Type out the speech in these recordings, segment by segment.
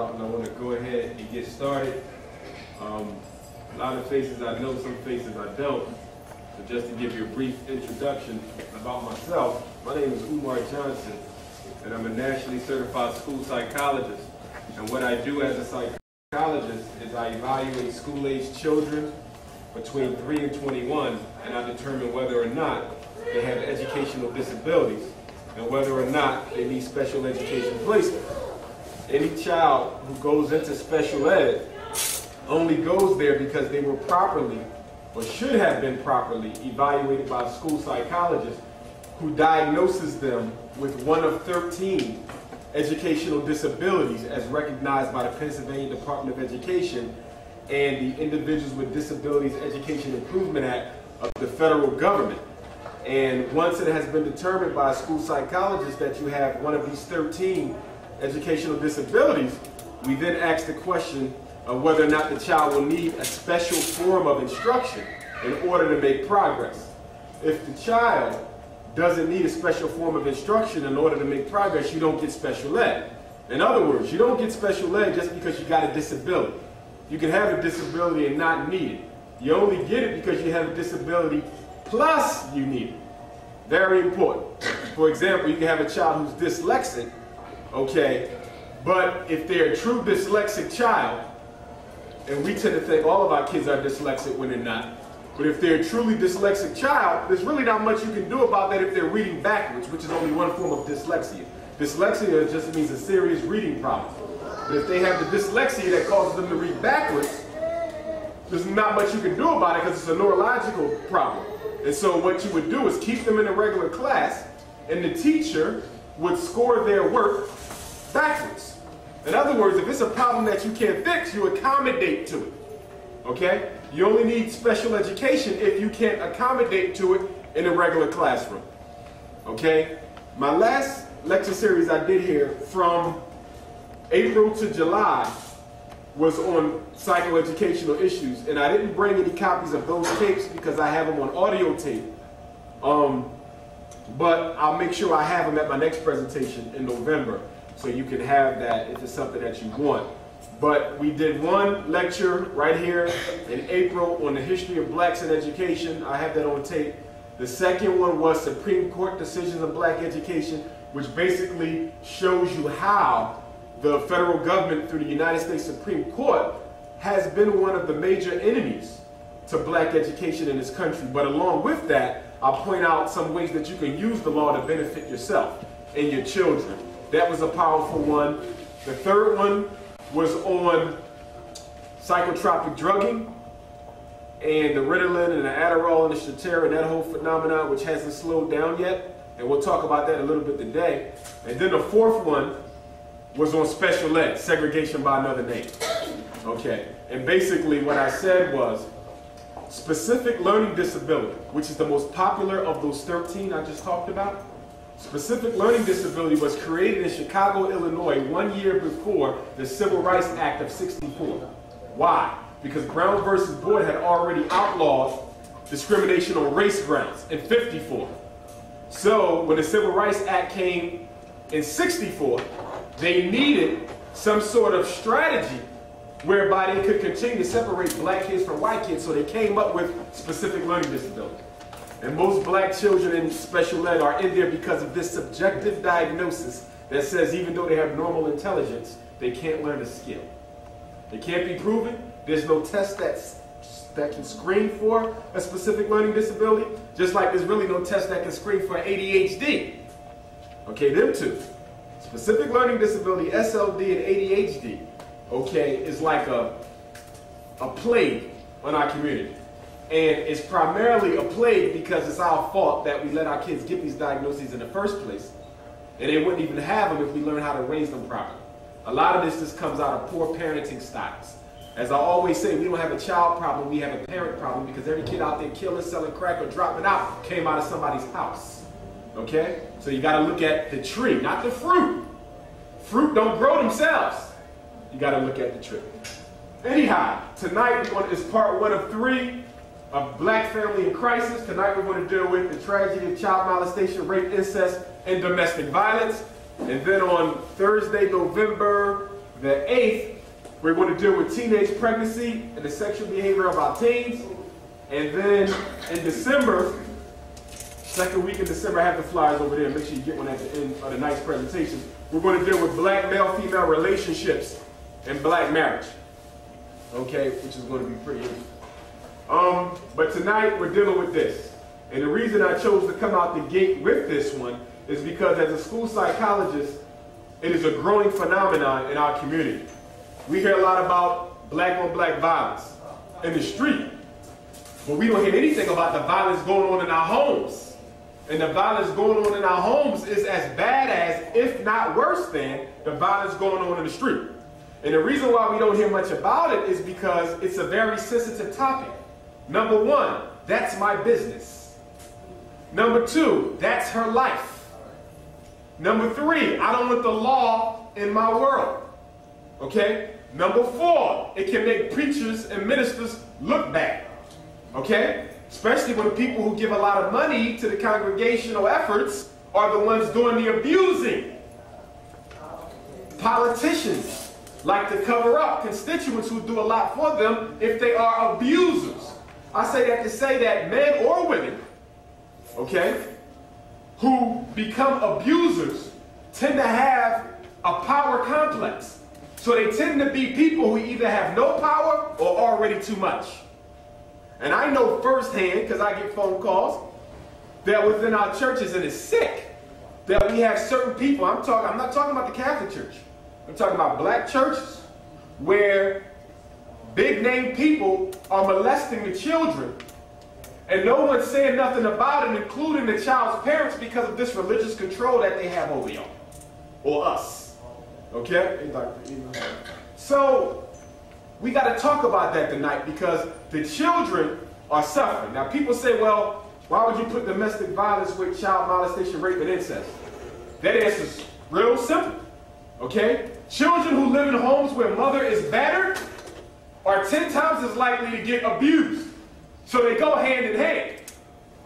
out, and I want to go ahead and get started. A lot of faces I know, some faces I don't. So just to give you a brief introduction about myself, my name is Umar Johnson, and I'm a nationally certified school psychologist. And what I do as a psychologist is I evaluate school-aged children between 3 and 21, and I determine whether or not they have educational disabilities and whether or not they need special education placement. Any child who goes into special ed only goes there because they were properly, or should have been properly, evaluated by a school psychologist who diagnoses them with one of 13 educational disabilities as recognized by the Pennsylvania Department of Education and the Individuals with Disabilities Education Improvement Act of the federal government. And once it has been determined by a school psychologist that you have one of these 13 educational disabilities, we then ask the question of whether or not the child will need a special form of instruction in order to make progress. If the child doesn't need a special form of instruction in order to make progress, you don't get special ed. In other words, you don't get special ed just because you got a disability. You can have a disability and not need it. You only get it because you have a disability plus you need it. Very important. For example, you can have a child who's dyslexic, okay, but if they're a true dyslexic child, and we tend to think all of our kids are dyslexic when they're not, but if they're a truly dyslexic child, there's really not much you can do about that if they're reading backwards, which is only one form of dyslexia. Dyslexia just means a serious reading problem. But if they have the dyslexia that causes them to read backwards, there's not much you can do about it because it's a neurological problem. And so what you would do is keep them in a regular class, and the teacher would score their work backwards. In other words, if it's a problem that you can't fix, you accommodate to it. Okay? You only need special education if you can't accommodate to it in a regular classroom. Okay? My last lecture series I did here from April to July was on psychoeducational issues, and I didn't bring any copies of those tapes because I have them on audio tape. But I'll make sure I have them at my next presentation in November, so you can have that if it's something that you want. But we did one lecture right here in April on the history of blacks in education. I have that on tape. The second one was Supreme Court decisions of black education, which basically shows you how the federal government through the United States Supreme Court has been one of the major enemies to black education in this country. But along with that, I'll point out some ways that you can use the law to benefit yourself and your children. That was a powerful one. The third one was on psychotropic drugging and the Ritalin and the Adderall and the Strattera and that whole phenomenon, which hasn't slowed down yet. And we'll talk about that a little bit today. And then the fourth one was on special ed, segregation by another name. Okay, and basically what I said was specific learning disability, which is the most popular of those 13 I just talked about. Specific learning disability was created in Chicago, Illinois 1 year before the Civil Rights Act of '64. Why? Because Brown versus Board had already outlawed discrimination on race grounds in '54. So when the Civil Rights Act came in '64, they needed some sort of strategy whereby they could continue to separate black kids from white kids, so they came up with specific learning disability. And most black children in special ed are in there because of this subjective diagnosis that says even though they have normal intelligence, they can't learn a skill. They can't be proven. There's no test that can screen for a specific learning disability, just like there's really no test that can screen for ADHD. Okay, them two. Specific learning disability, SLD and ADHD, okay, is like a plague on our community. And it's primarily a plague because it's our fault that we let our kids get these diagnoses in the first place. And they wouldn't even have them if we learned how to raise them properly. A lot of this just comes out of poor parenting styles. As I always say, we don't have a child problem, we have a parent problem, because every kid out there killing, selling crack, or dropping out came out of somebody's house. Okay? So you got to look at the tree, not the fruit. Fruit don't grow themselves. You got to look at the tree. Anyhow, tonight is part 1 of 3 of Black Family in Crisis. Tonight we're going to deal with the tragedy of child molestation, rape, incest, and domestic violence. And then on Thursday, November The 8th, we're going to deal with teenage pregnancy and the sexual behavior of our teens. And then in December, second week in December, I have the flyers over there. Make sure you get one at the end of the night's presentation. We're going to deal with black male-female relationships and black marriage. Okay, which is going to be pretty interesting. But tonight we're dealing with this. And the reason I chose to come out the gate with this one is because as a school psychologist, it is a growing phenomenon in our community. We hear a lot about black-on-black violence in the street, but we don't hear anything about the violence going on in our homes. And the violence going on in our homes is as bad as, if not worse than, the violence going on in the street. And the reason why we don't hear much about it is because it's a very sensitive topic. Number one, that's my business. Number two, that's her life. Number three, I don't want the law in my world. Okay? Number four, it can make preachers and ministers look bad. Okay? Especially when people who give a lot of money to the congregational efforts are the ones doing the abusing. Politicians like to cover up constituents who do a lot for them if they are abusers. I say that to say that men or women, okay, who become abusers tend to have a power complex. So they tend to be people who either have no power or already too much. And I know firsthand, because I get phone calls, that within our churches, and it's sick, that we have certain people, I'm not talking about the Catholic Church, I'm talking about black churches, where big name people are molesting the children, and no one's saying nothing about it, including the child's parents, because of this religious control that they have over y'all, or us. Okay? So, we got to talk about that tonight, because the children are suffering. Now, people say, well, why would you put domestic violence with child molestation, rape, and incest? That answer is real simple. Okay? Children who live in homes where mother is battered are 10 times as likely to get abused. So they go hand in hand.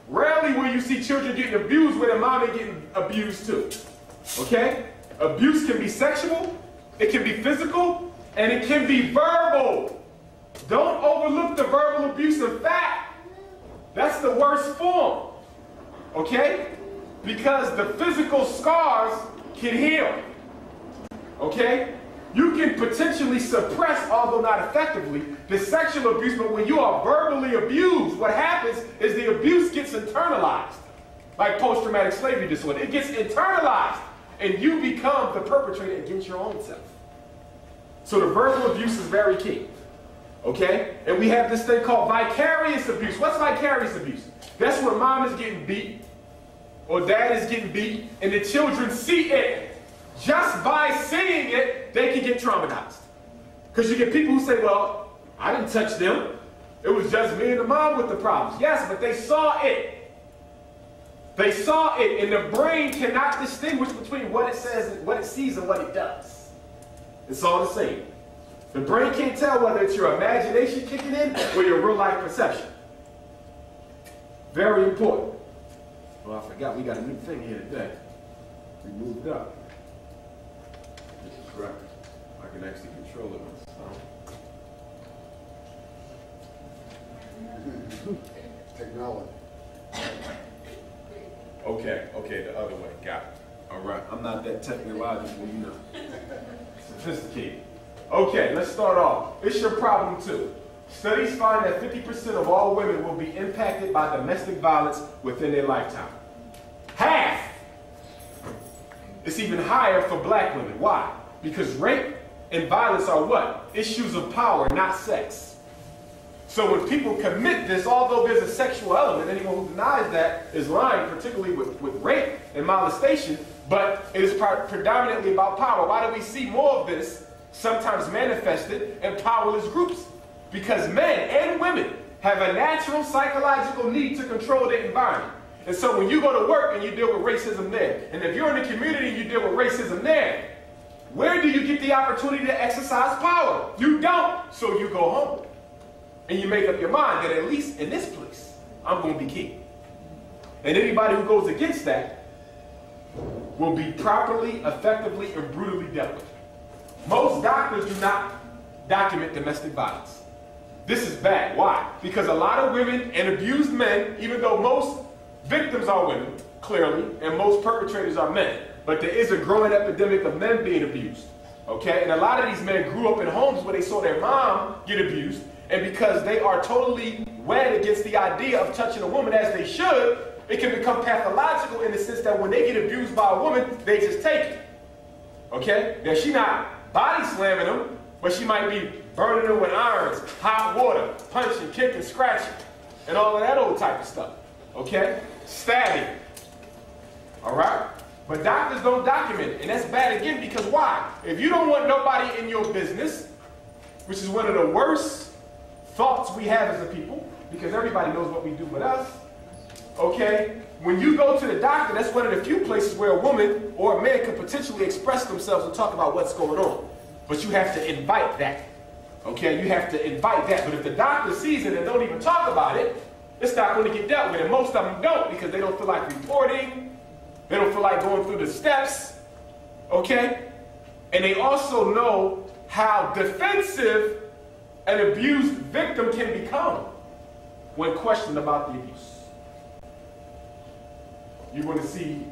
Rarely will you see children getting abused where the mom is getting abused too. Okay? Abuse can be sexual, it can be physical, and it can be verbal. Don't overlook the verbal abuse. In fact, that's the worst form. Okay? Because the physical scars can heal. Okay? You can potentially suppress, although not effectively, the sexual abuse, but when you are verbally abused, what happens is the abuse gets internalized. Like post-traumatic slavery disorder. It gets internalized, and you become the perpetrator against your own self. So the verbal abuse is very key. Okay? And we have this thing called vicarious abuse. What's vicarious abuse? That's when mom is getting beat, or dad is getting beat, and the children see it. Just by seeing it, they can get traumatized. Because you get people who say, well, I didn't touch them. It was just me and the mom with the problems. Yes, but they saw it. They saw it, and the brain cannot distinguish between what it says, what it sees, and what it does. It's all the same. The brain can't tell whether it's your imagination kicking in or your real-life perception. Very important. Well, I forgot we got a new thing here today. We moved up. This is correct. I can actually control it myself. Technology. Okay, the other way. Got it. All right. I'm not that technological, you know. Sophisticated. Okay, let's start off. It's your problem too. Studies find that 50% of all women will be impacted by domestic violence within their lifetime. Half! It's even higher for black women. Why? Because rape and violence are what? Issues of power, not sex. So when people commit this, although there's a sexual element, anyone who denies that is lying, particularly with rape and molestation, but it is predominantly about power. Why do we see more of this, sometimes manifested in powerless groups? Because men and women have a natural psychological need to control their environment. And so when you go to work and you deal with racism there, and if you're in the community and you deal with racism there, where do you get the opportunity to exercise power? You don't, so you go home. And you make up your mind that at least in this place, I'm going to be king. And anybody who goes against that will be properly, effectively, and brutally dealt with. Most doctors do not document domestic violence. This is bad. Why? Because a lot of women and abused men, even though most victims are women, clearly, and most perpetrators are men, but there is a growing epidemic of men being abused. Okay? And a lot of these men grew up in homes where they saw their mom get abused, and because they are totally wed against the idea of touching a woman as they should, it can become pathological in the sense that when they get abused by a woman, they just take it. Okay? Now, she's not body slamming them, but she might be burning them with irons, hot water, punching, kicking, scratching, and all of that old type of stuff. Okay? Stabbing. All right? But doctors don't document it, and that's bad again because why? If you don't want nobody in your business, which is one of the worst thoughts we have as a people, because everybody knows what we do but us, okay? When you go to the doctor, that's one of the few places where a woman or a man can potentially express themselves and talk about what's going on. But you have to invite that, okay? You have to invite that. But if the doctor sees it and don't even talk about it, it's not going to get dealt with. And most of them don't because they don't feel like reporting. They don't feel like going through the steps, okay? And they also know how defensive an abused victim can become when questioned about the abuse. You're going to see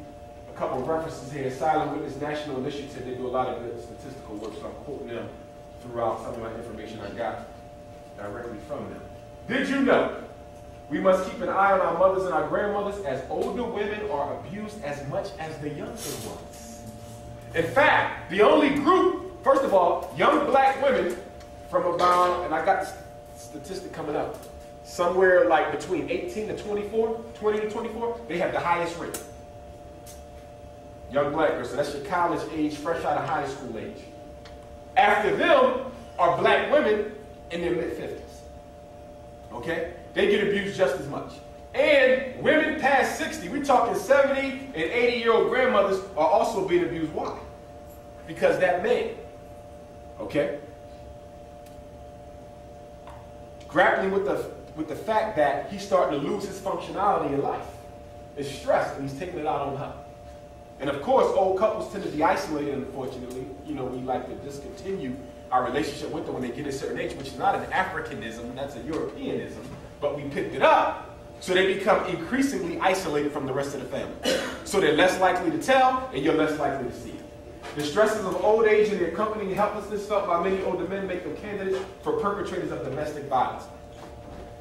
a couple of references here. Silent Witness National Initiative, they do a lot of good statistical work, so I'm quoting them throughout some of my information I got directly from them. Did you know we must keep an eye on our mothers and our grandmothers as older women are abused as much as the younger ones? In fact, the only group, first of all, young black women from about, and I got the statistic coming up, somewhere like between 18 to 24, 20 to 24, they have the highest rate. Young black girls, so that's your college age, fresh out of high school age. After them are black women in their mid-50s. Okay? They get abused just as much. And women past 60, we're talking 70 and 80-year-old grandmothers are also being abused. Why? Because that man, okay, grappling with the fact that he's starting to lose his functionality in life, is stressed, and he's taking it out on her. And of course, old couples tend to be isolated, unfortunately. You know, we like to discontinue our relationship with them when they get a certain age, which is not an Africanism, that's a Europeanism, but we picked it up, so they become increasingly isolated from the rest of the family. So they're less likely to tell, and you're less likely to see it. The stresses of old age and the accompanying helplessness felt by many older men make them candidates for perpetrators of domestic violence.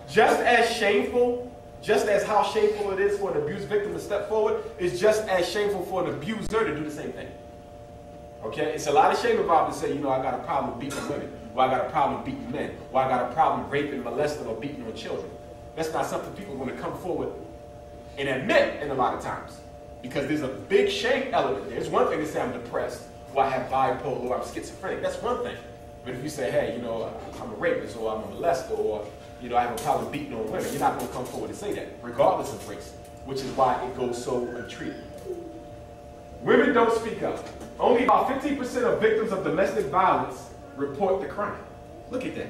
Just as shameful, just as how shameful it is for an abused victim to step forward, is just as shameful for an abuser to do the same thing. Okay? It's a lot of shame involved to say, you know, I got a problem beating women, or I got a problem beating men, or I got a problem raping, molesting, or beating on children. That's not something people are going to come forward and admit in a lot of times, because there's a big shame element there. It's one thing to say I'm depressed, or I have bipolar, or I'm schizophrenic. That's one thing. But if you say, hey, you know, I'm a rapist, or I'm a molester, or, you know, I have a problem beating on women, you're not going to come forward and say that, regardless of race, which is why it goes so untreated. Women don't speak up. Only about 15% of victims of domestic violence report the crime. Look at that.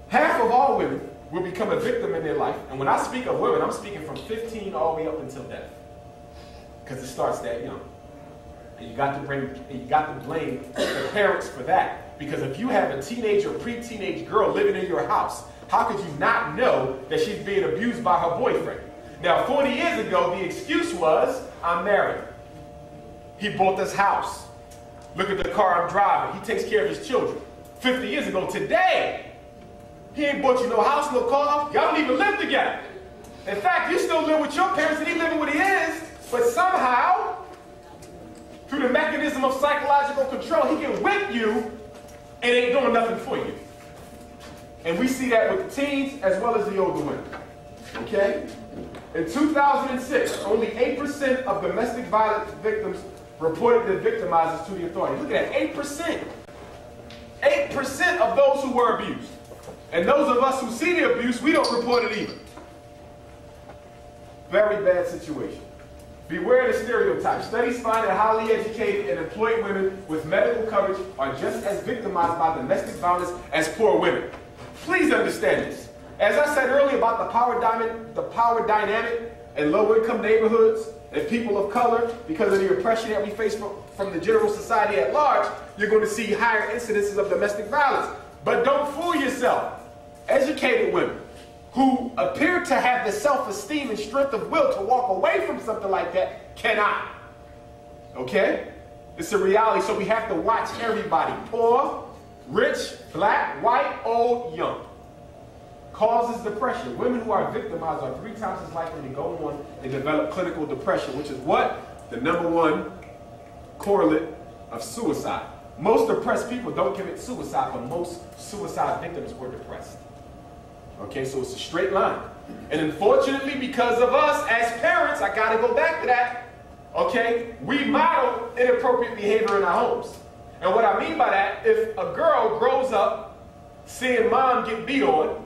Half of all women will become a victim in their life. And when I speak of women, I'm speaking from 15 all the way up until death. Because it starts that young. And you got to blame the parents for that. Because if you have a teenage or pre-teenage girl living in your house, how could you not know that she's being abused by her boyfriend? Now, 40 years ago, the excuse was, I'm married. He bought this house. Look at the car I'm driving. He takes care of his children. 50 years ago, today, he ain't bought you no house, no car. Y'all don't even live together. In fact, you still live with your parents and he living with his, but somehow, through the mechanism of psychological control, he can whip you and ain't doing nothing for you. And we see that with the teens as well as the older women. Okay? In 2006, only 8% of domestic violence victims reported their victimizers to the authorities. Look at that, 8%. 8% of those who were abused. And those of us who see the abuse, we don't report it either. Very bad situation. Beware the stereotypes. Studies find that highly educated and employed women with medical coverage are just as victimized by domestic violence as poor women. Please understand this. As I said earlier about the power dynamic in low-income neighborhoods and people of color because of the oppression that we face from the general society at large, you're going to see higher incidences of domestic violence. But don't fool yourself. Educated women who appear to have the self-esteem and strength of will to walk away from something like that cannot. Okay? It's a reality, so we have to watch everybody. Poor, rich, black, white, old, young. Causes depression. Women who are victimized are 3 times as likely to go on and develop clinical depression, which is what? The #1 correlate of suicide. Most depressed people don't commit suicide, but most suicide victims were depressed. Okay, so it's a straight line. And unfortunately, because of us as parents, I gotta go back to that, okay, we model inappropriate behavior in our homes. And what I mean by that, if a girl grows up seeing mom get beat on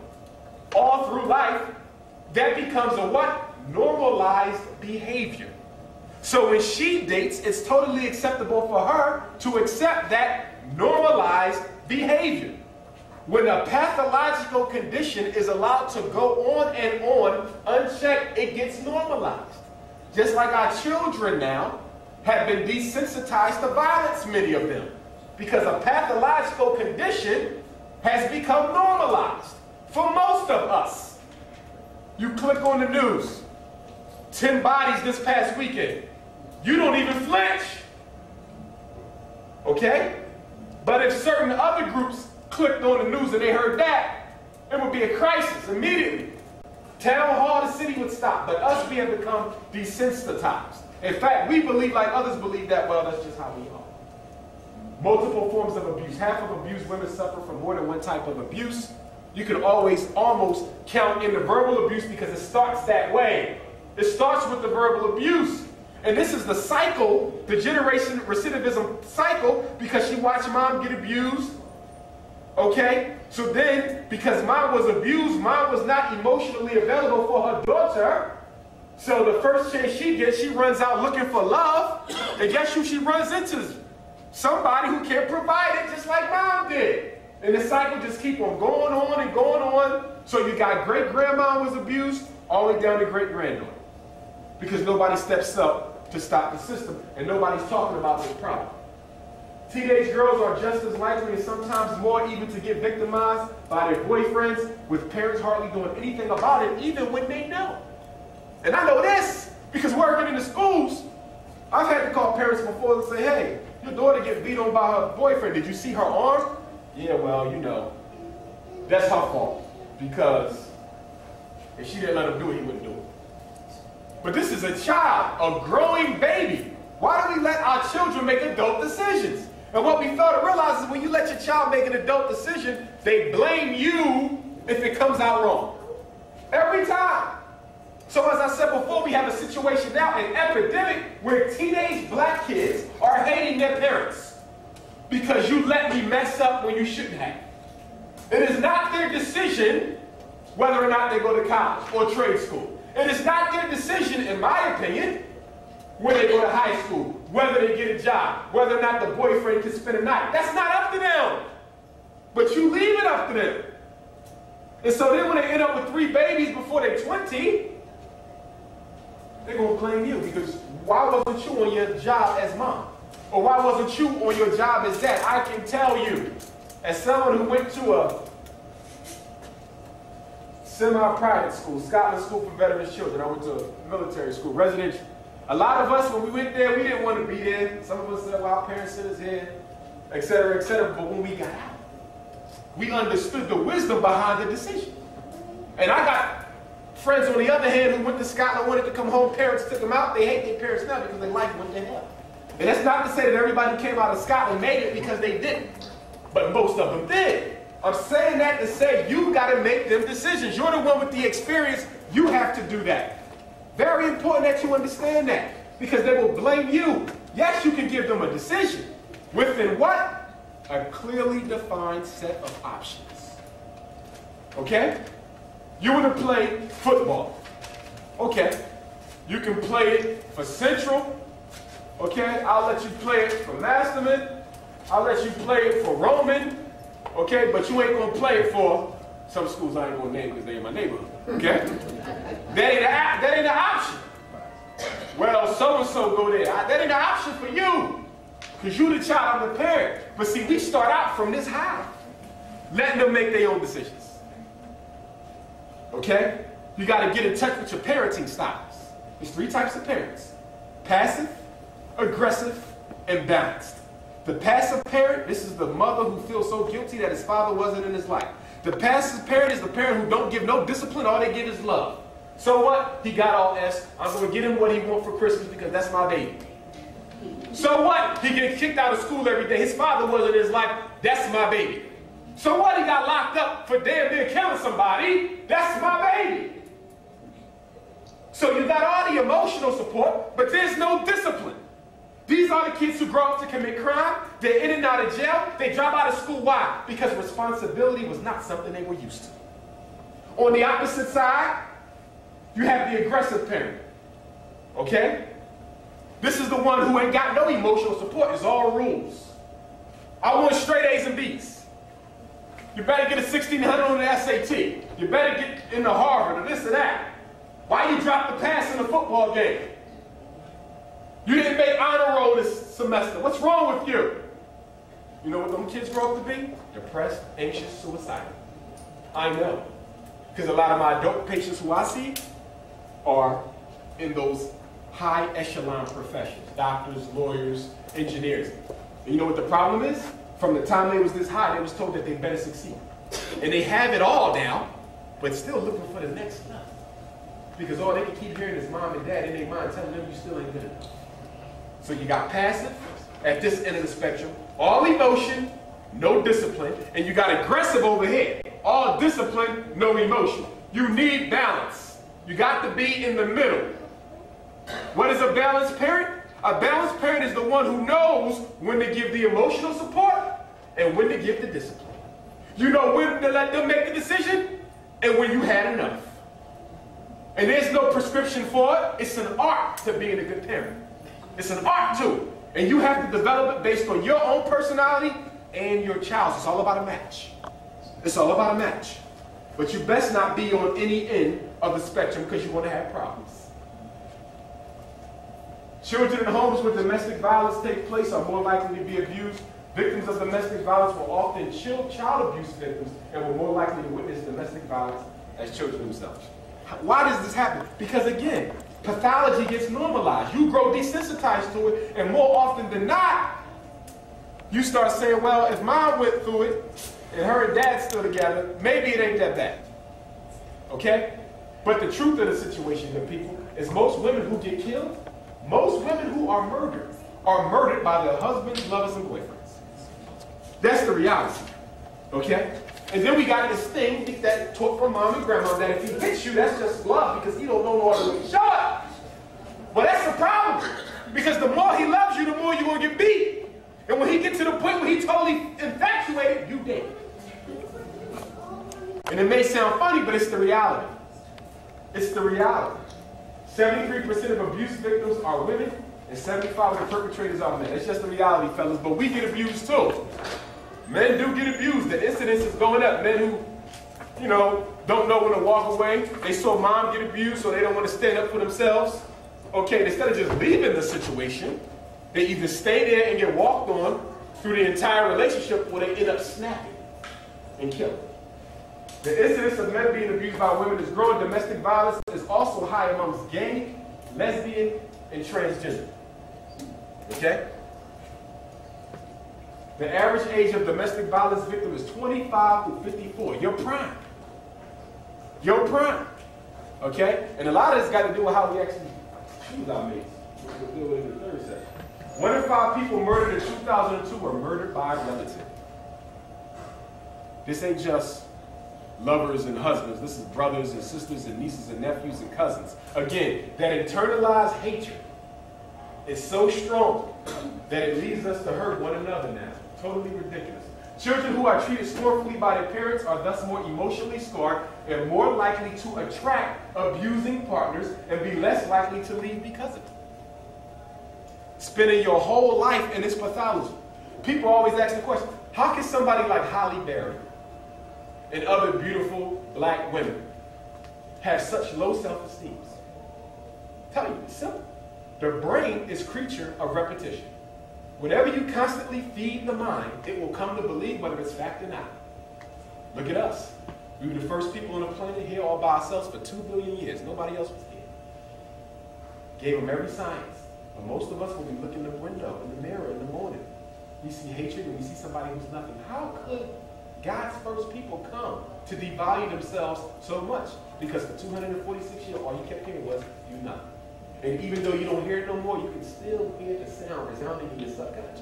all through life, that becomes a what? Normalized behavior. So when she dates, it's totally acceptable for her to accept that normalized behavior. When a pathological condition is allowed to go on and on unchecked, it gets normalized. Just like our children now have been desensitized to violence, many of them, because a pathological condition has become normalized for most of us. You click on the news, 10 bodies this past weekend. You don't even flinch. Okay? But if certain other groups clicked on the news and they heard that, it would be a crisis immediately. Town hall, the city would stop. But us, we have become desensitized. In fact, we believe like others believe that, well, that's just how we are. Multiple forms of abuse. Half of abused women suffer from more than one type of abuse. You can always almost count in the verbal abuse because it starts that way. It starts with the verbal abuse. And this is the cycle, the generation recidivism cycle, because she watched mom get abused. Okay? So then, because mom was abused, mom was not emotionally available for her daughter. So the first chance she gets, she runs out looking for love. And guess who she runs into? Somebody who can't provide it just like mom did. And the cycle just keeps on going on and going on. So you got great-grandma was abused, all the way down to great-granddaughter. Because nobody steps up to stop the system, and nobody's talking about this problem. Teenage girls are just as likely and sometimes more even to get victimized by their boyfriends, with parents hardly doing anything about it, even when they know. And I know this because working in the schools, I've had to call parents before and say, hey, your daughter get beat on by her boyfriend. Did you see her arm? Yeah, well, you know, that's her fault. Because if she didn't let him do it, he wouldn't do it. But this is a child, a growing baby. Why do we let our children make adult decisions? And what we fail to realize is when you let your child make an adult decision, they blame you if it comes out wrong. Every time. So as I said before, we have a situation now, an epidemic, where teenage black kids are hating their parents because you let me mess up when you shouldn't have. It is not their decision whether or not they go to college or trade school. It is not their decision, in my opinion, when they go to high school, whether they get a job, whether or not the boyfriend can spend a night. That's not up to them. But you leave it up to them. And so then when they end up with 3 babies before they're 20, they're going to blame you because why wasn't you on your job as mom? Or why wasn't you on your job as dad? I can tell you, as someone who went to a semi-private school, Scotland School for Veterans Children. I went to a military school, residential. A lot of us, when we went there, we didn't want to be there. Some of us said, well, our parents sent us here, etc., etc. But when we got out, we understood the wisdom behind the decision. And I got friends on the other hand who went to Scotland, wanted to come home, parents took them out. They hate their parents now because their life went to hell. And that's not to say that everybody who came out of Scotland made it because they didn't. But most of them did. I'm saying that to say you got to make them decisions. You're the one with the experience. You have to do that. Very important that you understand that because they will blame you. Yes, you can give them a decision. Within what? A clearly defined set of options. Okay? You want to play football. Okay. You can play it for Central. Okay? I'll let you play it for Masterman. I'll let you play it for Roman. Okay, but you ain't gonna play it for some schools I ain't gonna name because they're in my neighborhood. Okay? that ain't the option. Well, so-and-so go there. That ain't the option for you. Because you're the child, I'm the parent. But see, we start out from this high, letting them make their own decisions. Okay? You got to get in touch with your parenting styles. There's 3 types of parents: passive, aggressive, and balanced. The passive parent, this is the mother who feels so guilty that his father wasn't in his life. The passive parent is the parent who don't give no discipline, all they give is love. So what? He got all S. I'm going to get him what he wants for Christmas because that's my baby. So what? He gets kicked out of school every day. His father wasn't in his life. That's my baby. So what? He got locked up for damn near killing somebody. That's my baby. So you got all the emotional support, but there's no discipline. These are the kids who grow up to commit crime. They're in and out of jail. They drop out of school. Why? Because responsibility was not something they were used to. On the opposite side, you have the aggressive parent. Okay? This is the one who ain't got no emotional support. It's all rules. I want straight A's and B's. You better get a 1600 on the SAT. You better get into Harvard or this or that. Why you drop the pass in the football game? You didn't make honor roll this semester. What's wrong with you? You know what them kids grow up to be? Depressed, anxious, suicidal. I know. Because a lot of my adult patients who I see are in those high echelon professions. Doctors, lawyers, engineers. And you know what the problem is? From the time they was this high, they was told that they better succeed. And they have it all now, but still looking for the next level. Because all they can keep hearing is mom and dad in their mind telling them you still ain't good enough. So you got passive at this end of the spectrum, all emotion, no discipline, and you got aggressive over here, all discipline, no emotion. You need balance. You got to be in the middle. What is a balanced parent? A balanced parent is the one who knows when to give the emotional support and when to give the discipline. You know when to let them make the decision and when you had enough. And there's no prescription for it. It's an art to being a good parent. It's an art to it. And you have to develop it based on your own personality and your child's. It's all about a match. It's all about a match. But you best not be on any end of the spectrum because you're going to have problems. Children in homes where domestic violence takes place are more likely to be abused. Victims of domestic violence were often child abuse victims and were more likely to witness domestic violence as children themselves. Why does this happen? Because again, pathology gets normalized. You grow desensitized to it, and more often than not, you start saying, well, if mom went through it and her and dad still together, maybe it ain't that bad. Okay? But the truth of the situation, good people, is most women who get killed, most women who are murdered by their husbands, lovers, and boyfriends. That's the reality. Okay? And then we got this thing that taught from mom and grandma that if he hits you, that's just love because he don't know no other way to show it. Well, that's the problem. Because the more he loves you, the more you're going to get beat. And when he gets to the point where he's totally infatuated, you dead. And it may sound funny, but it's the reality. It's the reality. 73% of abuse victims are women, and 75% of the perpetrators are men. It's just the reality, fellas. But we get abused too. Men do get abused. The incidence is going up. Men who, don't know when to walk away. They saw mom get abused, so they don't want to stand up for themselves. Okay, instead of just leaving the situation, they either stay there and get walked on through the entire relationship, or they end up snapping and killing. The incidence of men being abused by women is growing. Domestic violence is also high amongst gay, lesbian, and transgender. Okay? The average age of domestic violence victim is 25 to 54. Your prime. Your prime. Okay? And a lot of this got to do with how we actually choose our mates. We'll deal with it in the third session. 1 in 5 people murdered in 2002 were murdered by a relative. This ain't just lovers and husbands. This is brothers and sisters and nieces and nephews and cousins. Again, that internalized hatred is so strong that it leads us to hurt one another now. Totally ridiculous. Children who are treated scornfully by their parents are thus more emotionally scarred and more likely to attract abusing partners and be less likely to leave because of it. Spending your whole life in this pathology. People always ask the question, how can somebody like Halle Berry and other beautiful black women have such low self-esteem? Tell you, it's simple. The brain is a creature of repetition. Whatever you constantly feed the mind, it will come to believe whether it's fact or not. Look at us. We were the first people on the planet here all by ourselves for 2 billion years. Nobody else was here. Gave them every science. But most of us, when we look in the window, in the mirror, in the morning, we see hatred and we see somebody who's nothing. How could God's first people come to devalue themselves so much? Because for 246 years, all you kept hearing was, you nothing. And even though you don't hear it no more, you can still hear the sound resounding in your subconscious.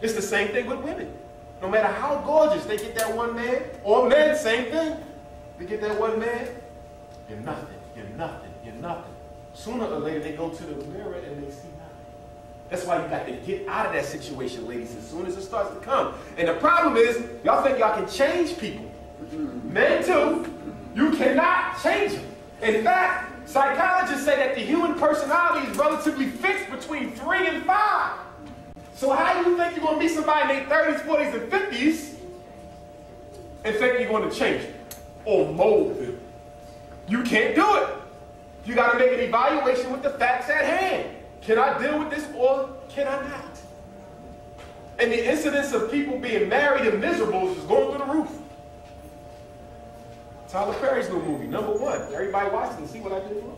It's the same thing with women. No matter how gorgeous, they get that one man, or men, same thing. They get that one man, you're nothing, you're nothing, you're nothing. Sooner or later, they go to the mirror and they see nothing. That's why you got to get out of that situation, ladies, as soon as it starts to come. And the problem is, y'all think y'all can change people. Men too. You cannot change them. In fact, psychologists say that the human personality is relatively fixed between 3 and 5. So how do you think you're going to meet somebody in their 30s, 40s, and 50s and think you're going to change them or mold them? You can't do it. You got to make an evaluation with the facts at hand. Can I deal with this or can I not? And the incidence of people being married and miserable is going through the roof. Tyler Perry's new movie, #1. Everybody watch it and see what I did for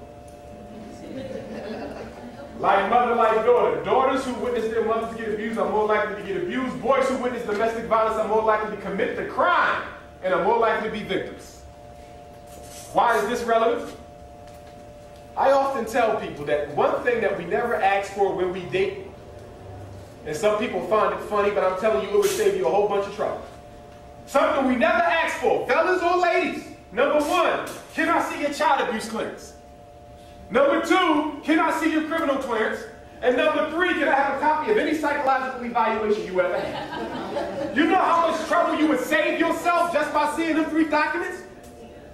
them. Like mother, like daughter. Daughters who witness their mothers get abused are more likely to get abused. Boys who witness domestic violence are more likely to commit the crime and are more likely to be victims. Why is this relevant? I often tell people that one thing that we never ask for when we date, and some people find it funny, but I'm telling you it would save you a whole bunch of trouble. Something we never ask for, fellas or ladies. #1, can I see your child abuse clearance? #2, can I see your criminal clearance? And #3, can I have a copy of any psychological evaluation you ever had? You know how much trouble you would save yourself just by seeing them 3 documents?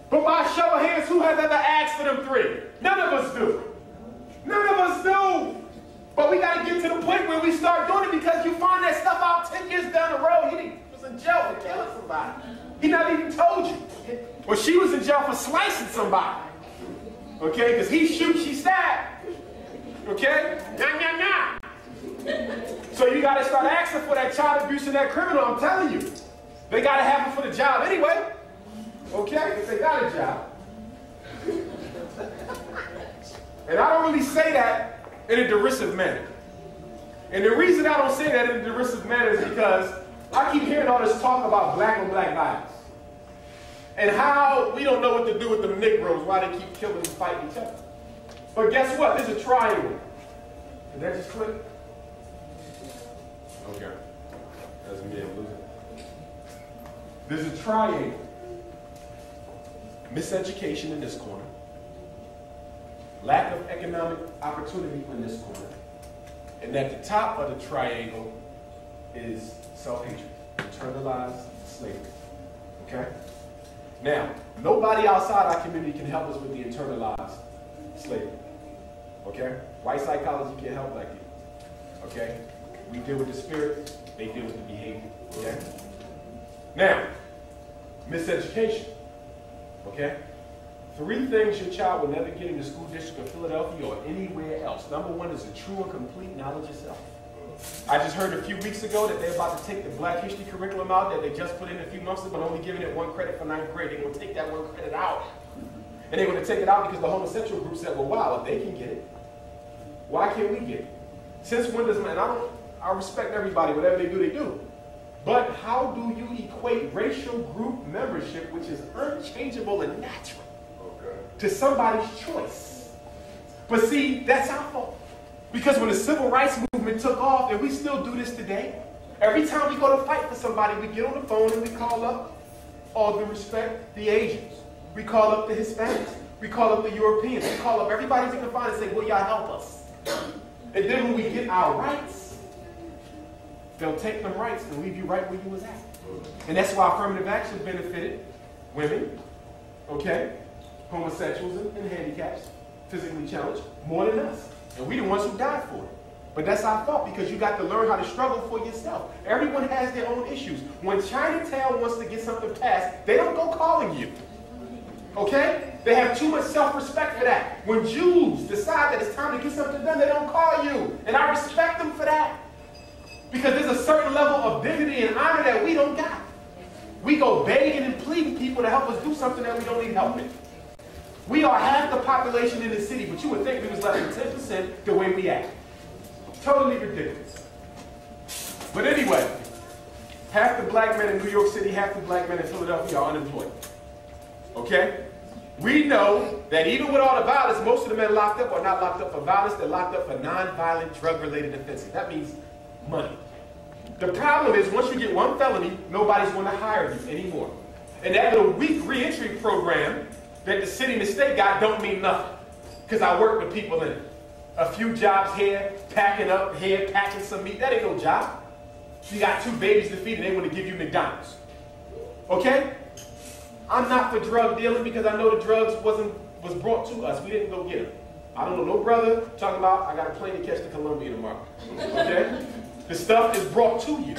But by show of hands, who has ever asked for them 3? None of us do. None of us do. But we got to get to the point where we start doing it because you find that stuff out 10 years down the road. He was in jail for killing somebody. He never even told you. Or she was in jail for slicing somebody. Okay? Because he shoots, she stabbed. Okay? Nah, nah, nah. So you got to start asking for that child abuse and that criminal. I'm telling you. They got to have it for the job anyway. Okay? If they got a job. And I don't really say that in a derisive manner. And the reason I don't say that in a derisive manner is because I keep hearing all this talk about black on black violence. And how we don't know what to do with them Negroes, why they keep killing and fighting each other. But guess what? There's a triangle. Did that just click? Okay. Doesn't mean I'm losing. There's a triangle. Miseducation in this corner. Lack of economic opportunity in this corner. And at the top of the triangle is self-hatred, internalized slavery. Okay? Now, nobody outside our community can help us with the internalized slavery. Okay? White psychology can't help black people. Okay? We deal with the spirit, they deal with the behavior. Okay? Now, miseducation. Okay? 3 things your child will never get in the school district of Philadelphia or anywhere else. #1 is a true and complete knowledge of self. I just heard a few weeks ago that they're about to take the Black History curriculum out that they just put in a few months ago, but only giving it 1 credit for 9th grade. They're going to take that 1 credit out. And they're going to take it out because the homosexual group said, well, wow, if they can get it, why can't we get it? Since when does man, I respect everybody, whatever they do. But how do you equate racial group membership, which is unchangeable and natural, to somebody's choice? But see, that's our fault. Because when the civil rights movement took off, and we still do this today, every time we go to fight for somebody, we get on the phone and we call up, all due respect, the Asians. We call up the Hispanics. We call up the Europeans. We call up everybody we can find and say, will y'all help us? And then when we get our rights, they'll take them rights and leave you right where you was at. And that's why affirmative action benefited women, okay, homosexuals and handicaps, physically challenged, more than us. And we the ones who died for it. But that's our fault because you got to learn how to struggle for yourself. Everyone has their own issues. When Chinatown wants to get something passed, they don't go calling you. Okay? They have too much self-respect for that. When Jews decide that it's time to get something done, they don't call you. And I respect them for that. Because there's a certain level of dignity and honor that we don't got. We go begging and pleading people to help us do something that we don't need help with. We are half the population in the city, but you would think we was less than 10% the way we act. Totally ridiculous. But anyway, half the black men in New York City, half the black men in Philadelphia are unemployed. Okay? We know that even with all the violence, most of the men locked up are not locked up for violence, they're locked up for non-violent drug-related offenses. That means money. The problem is once you get one felony, nobody's going to hire you anymore. And that little weak reentry program that the city and the state got don't mean nothing. Because I work with people in it. A few jobs here, packing up here, packing some meat. That ain't no job. You got 2 babies to feed and they want to give you McDonald's. Okay? I'm not for drug dealing because I know the drugs was brought to us. We didn't go get them. I don't know no brother talking about I got a plane to catch to Colombia tomorrow. Okay? The stuff is brought to you.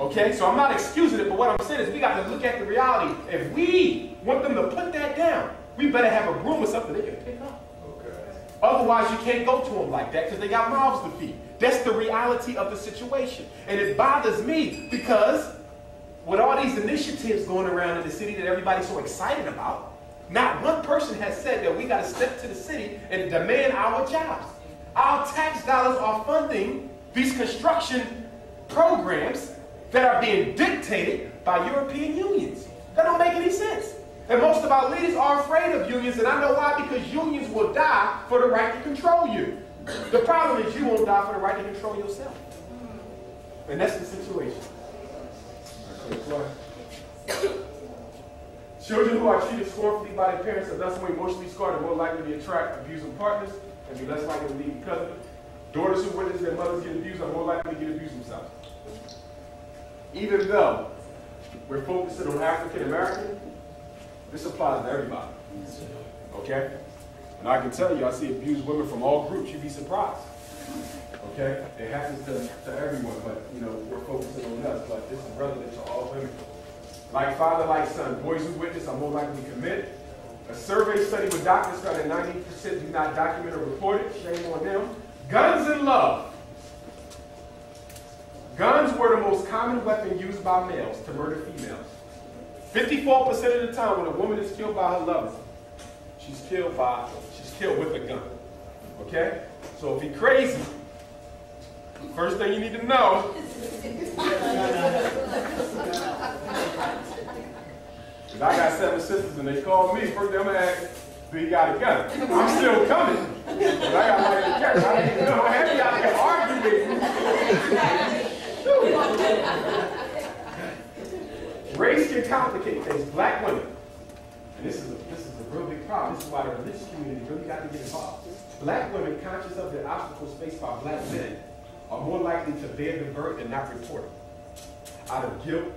Okay? So I'm not excusing it, but what I'm saying is we got to look at the reality. If we want them to put that down, we better have a broom or something they can pick up. Okay. Otherwise, you can't go to them like that because they got mouths to feed. That's the reality of the situation. And it bothers me because with all these initiatives going around in the city that everybody's so excited about, not one person has said that we got to step to the city and demand our jobs. Our tax dollars are funding these construction programs that are being dictated by European unions. That don't make any sense. And most of our leaders are afraid of unions, and I know why, because unions will die for the right to control you. The problem is you won't die for the right to control yourself. And that's the situation. Children who are treated scornfully by their parents are thus more emotionally scarred and more likely to attract abusing partners and be less likely to leave because of it. Daughters who witness their mothers get abused are more likely to get abused themselves. Even though we're focusing on African American, this applies to everybody. Okay? And I can tell you, I see abused women from all groups. You'd be surprised. Okay? It happens to everyone, but you know, we're focusing on us. But this is relevant to all women. Like father, like son, boys who witness are more likely to commit. A survey study with doctors found that 90% do not document or report it. Shame on them. Guns and love. Guns were the most common weapon used by males to murder females. 54% of the time when a woman is killed by her lover, she's killed with a gun. Okay? So if you're crazy, first thing you need to know is I got 7 sisters and they called me. First thing I'm gonna ask, do you got a gun? I'm still coming. But I got like a gun. I didn't know. I had y'all can argue with me. Race can complicate things. Black women, and this is a real big problem. This is why the religious community really got to get involved. Black women, conscious of the obstacles faced by black men, are more likely to bear the burden and not report it, out of guilt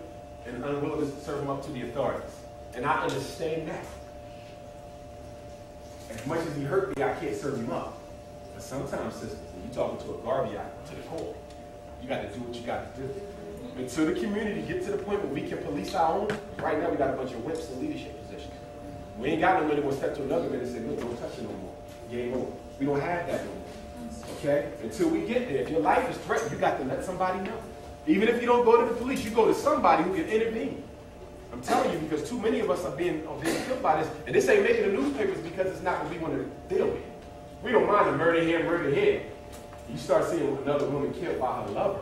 and unwillingness to serve them up to the authorities. And I understand that. As much as he hurt me, I can't serve him up. But sometimes, sisters, when you're talking to a Garvey to the core, you got to do what you got to do. Until the community get to the point where we can police our own, right now we got a bunch of whips in leadership positions. We ain't got no money to step to another man and say, look, don't touch it no more. Game over. We don't have that no more. Okay? Until we get there, if your life is threatened, you got to let somebody know. Even if you don't go to the police, you go to somebody who can intervene. I'm telling you, because too many of us are being killed by this, and this ain't making the newspapers because it's not what we want to deal with. We don't mind a murder here, murder here. You start seeing another woman killed by her lover.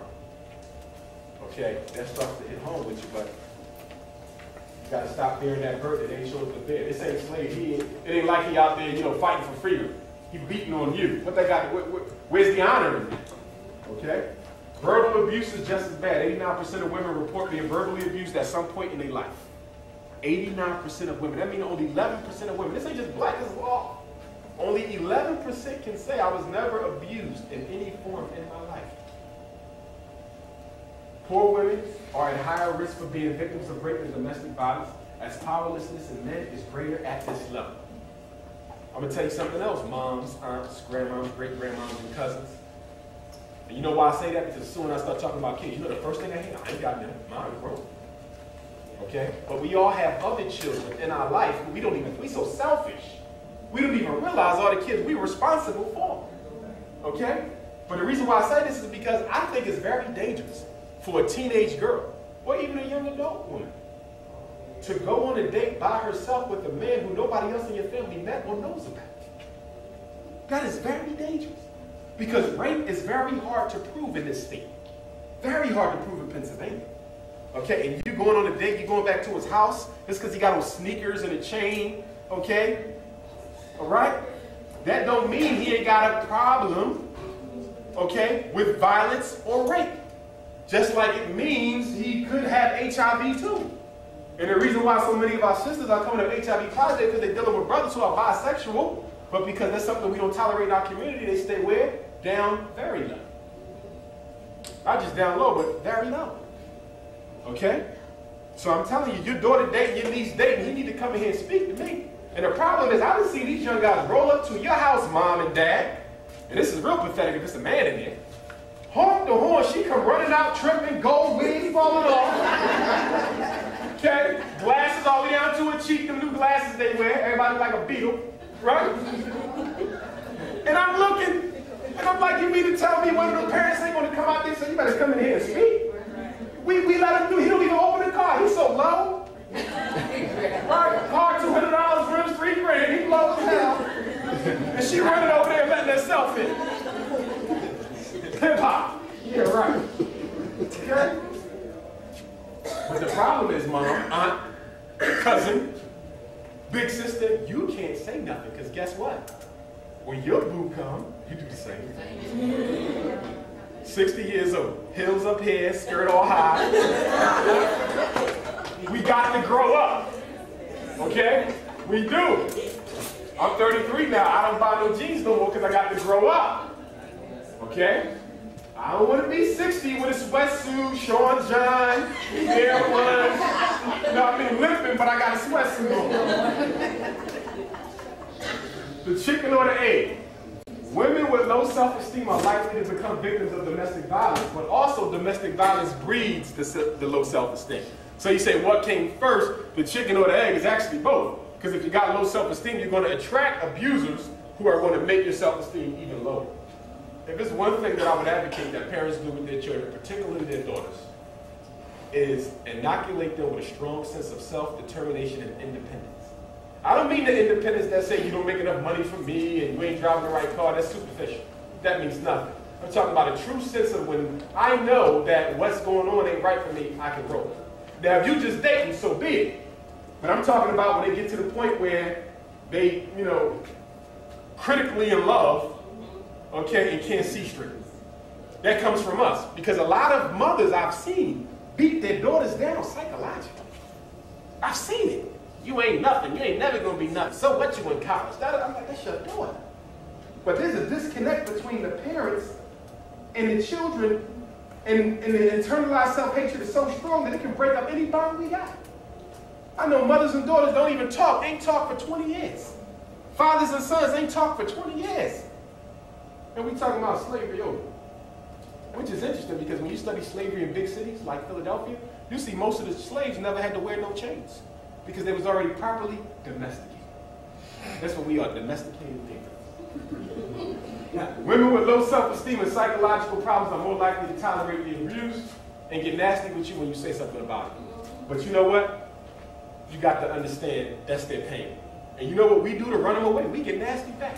Okay, that starts to hit home with you, but you got to stop bearing that burden. It ain't yours to bear. This ain't slave. It ain't like he out there, you know, fighting for freedom. He beating on you. What they got? Where's the honor in it? Okay. Verbal abuse is just as bad. 89% of women report being verbally abused at some point in their life. 89% of women. That means only 11% of women. This ain't just black. This is law. Only 11% can say I was never abused in any form in my life. Poor women are at higher risk for being victims of rape and domestic violence, as powerlessness in men is greater at this level. I'm going to tell you something else. Moms, aunts, grandmoms, great-grandmoms, and cousins. And you know why I say that? Because as soon as I start talking about kids, you know the first thing I hear, I ain't got none. Mine grown. Okay? But we all have other children in our life who we so selfish. We don't even realize all the kids we're responsible for. Okay? But the reason why I say this is because I think it's very dangerous for a teenage girl, or even a young adult woman, to go on a date by herself with a man who nobody else in your family met or knows about. That is very dangerous. Because rape is very hard to prove in this state. Very hard to prove in Pennsylvania. Okay, and you going on a date, you're going back to his house, it's because he got on sneakers and a chain, okay? All right? That don't mean he ain't got a problem, okay, with violence or rape. Just like it means he could have HIV too. And the reason why so many of our sisters are coming up HIV positive because they're dealing with brothers who are bisexual, but because that's something we don't tolerate in our community, they stay where? Down very low. Not just down low, but very low. Okay? So I'm telling you, your daughter dating, your niece dating, you need to come in here and speak to me. And the problem is, I done see these young guys roll up to your house, mom and dad, and this is real pathetic if it's a man in there. Honk the horn, she come running out, tripping, gold wig falling off. Okay? Glasses all the way down to her cheek, them new glasses they wear, everybody like a beetle, right? And I'm looking, and I'm like, you mean to tell me one of the parents ain't gonna come out there and say, you better come in here and speak? We let him do, he don't even open the car, he's so low. Right, car $200, rims $3,000, he low as hell. And she running over there letting herself in. Hip hop. Yeah, right. Okay? But the problem is, mom, aunt, cousin, big sister, you can't say nothing, because guess what? When your boo come, you do the same thing. 60 years old, heels up here, skirt all high. We got to grow up. Okay? We do. I'm 33 now. I don't buy no jeans no more because I got to grow up. Okay? I don't want to be 60 with a sweatsuit, Sean John, Air One. You know what I mean? Limping, but I got a sweatsuit on. The chicken or the egg. Women with low self-esteem are likely to become victims of domestic violence, but also domestic violence breeds the low self-esteem. So you say, what came first, the chicken or the egg? Is actually both. Because if you got low self-esteem, you're going to attract abusers who are going to make your self-esteem even lower. If there's one thing that I would advocate that parents do with their children, particularly their daughters, is inoculate them with a strong sense of self-determination and independence. I don't mean the independence that say you don't make enough money for me and you ain't driving the right car. That's superficial. That means nothing. I'm talking about a true sense of when I know that what's going on ain't right for me, I can roll. Now, if you just dating, so be it. But I'm talking about when they get to the point where they, you know, critically in love, okay, and can't see straight. That comes from us. Because a lot of mothers I've seen beat their daughters down psychologically. I've seen it. You ain't nothing. You ain't never going to be nothing. So what, you in college? I'm like, that's your daughter. But there's a disconnect between the parents and the children, and the internalized self-hatred is so strong that it can break up any bond we got. I know mothers and daughters don't even talk. Ain't talked for 20 years. Fathers and sons ain't talked for 20 years. And we talking about slavery over. Which is interesting because when you study slavery in big cities like Philadelphia, you see most of the slaves never had to wear no chains because they was already properly domesticated. That's what we are, domesticated people. Women with low self-esteem and psychological problems are more likely to tolerate the abuse and get nasty with you when you say something about it. But you know what? You got to understand that's their pain. And you know what we do to run them away? We get nasty back.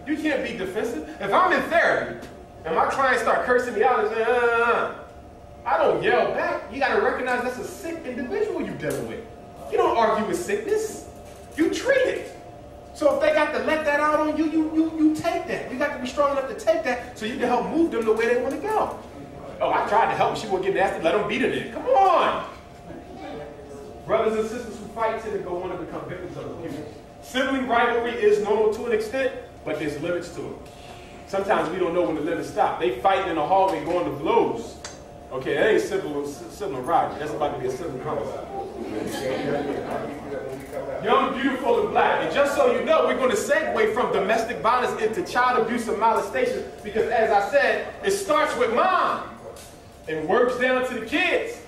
You can't be defensive. If I'm in therapy and my clients start cursing me out and saying, I don't yell back. You got to recognize that's a sick individual you're dealing with. You don't argue with sickness. You treat it. So if they got to let that out on you, you take that. You got to be strong enough to take that so you can help move them to where they want to go. Oh, I tried to help them. She won't get nasty. Let them beat it in. Come on. Brothers and sisters who fight tend to go on to become victims of abuse. Sibling rivalry is normal to an extent, but there's limits to it. Sometimes we don't know when the limits stop. They fight in the hallway going to blows. Okay, that ain't sibling rivalry. That's about to be a sibling homicide. Young, beautiful, and black. And just so you know, we're going to segue from domestic violence into child abuse and molestation because, as I said, it starts with mom and works down to the kids.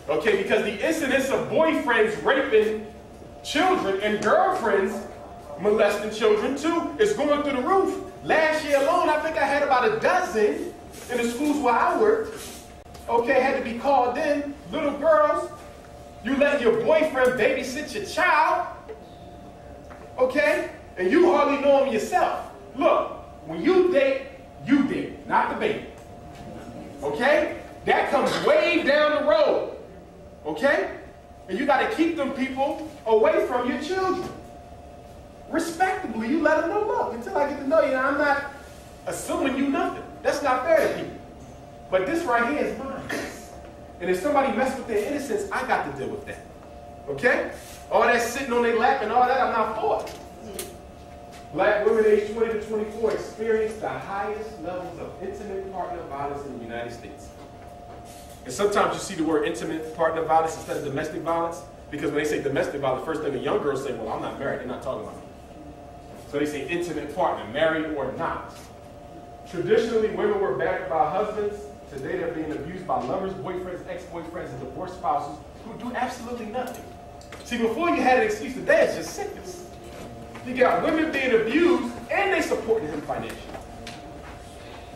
Okay, because the incidence of boyfriends raping children and girlfriends molesting children too. It's going through the roof. Last year alone, I think I had about a dozen in the schools where I worked. Okay, had to be called in. Little girls, you let your boyfriend babysit your child. Okay? And you hardly know him yourself. Look, when you date, not the baby. Okay? That comes way down the road. Okay? And you got to keep them people away from your children. Respectably, you let them know, look, until I get to know you, I'm not assuming you nothing. That's not fair to people. But this right here is mine. And if somebody messed with their innocence, I got to deal with that. Okay? All that sitting on their lap and all that, I'm not for it. Black women aged 20 to 24 experience the highest levels of intimate partner violence in the United States. And sometimes you see the word intimate partner violence instead of domestic violence, because when they say domestic violence, the first thing the young girls say, well, I'm not married, they're not talking about me. So they say intimate partner, married or not. Traditionally, women were battered by husbands. Today they're being abused by lovers, boyfriends, ex-boyfriends, and divorced spouses who do absolutely nothing. See, before you had an excuse, today it's just sickness. You got women being abused and they supporting him financially.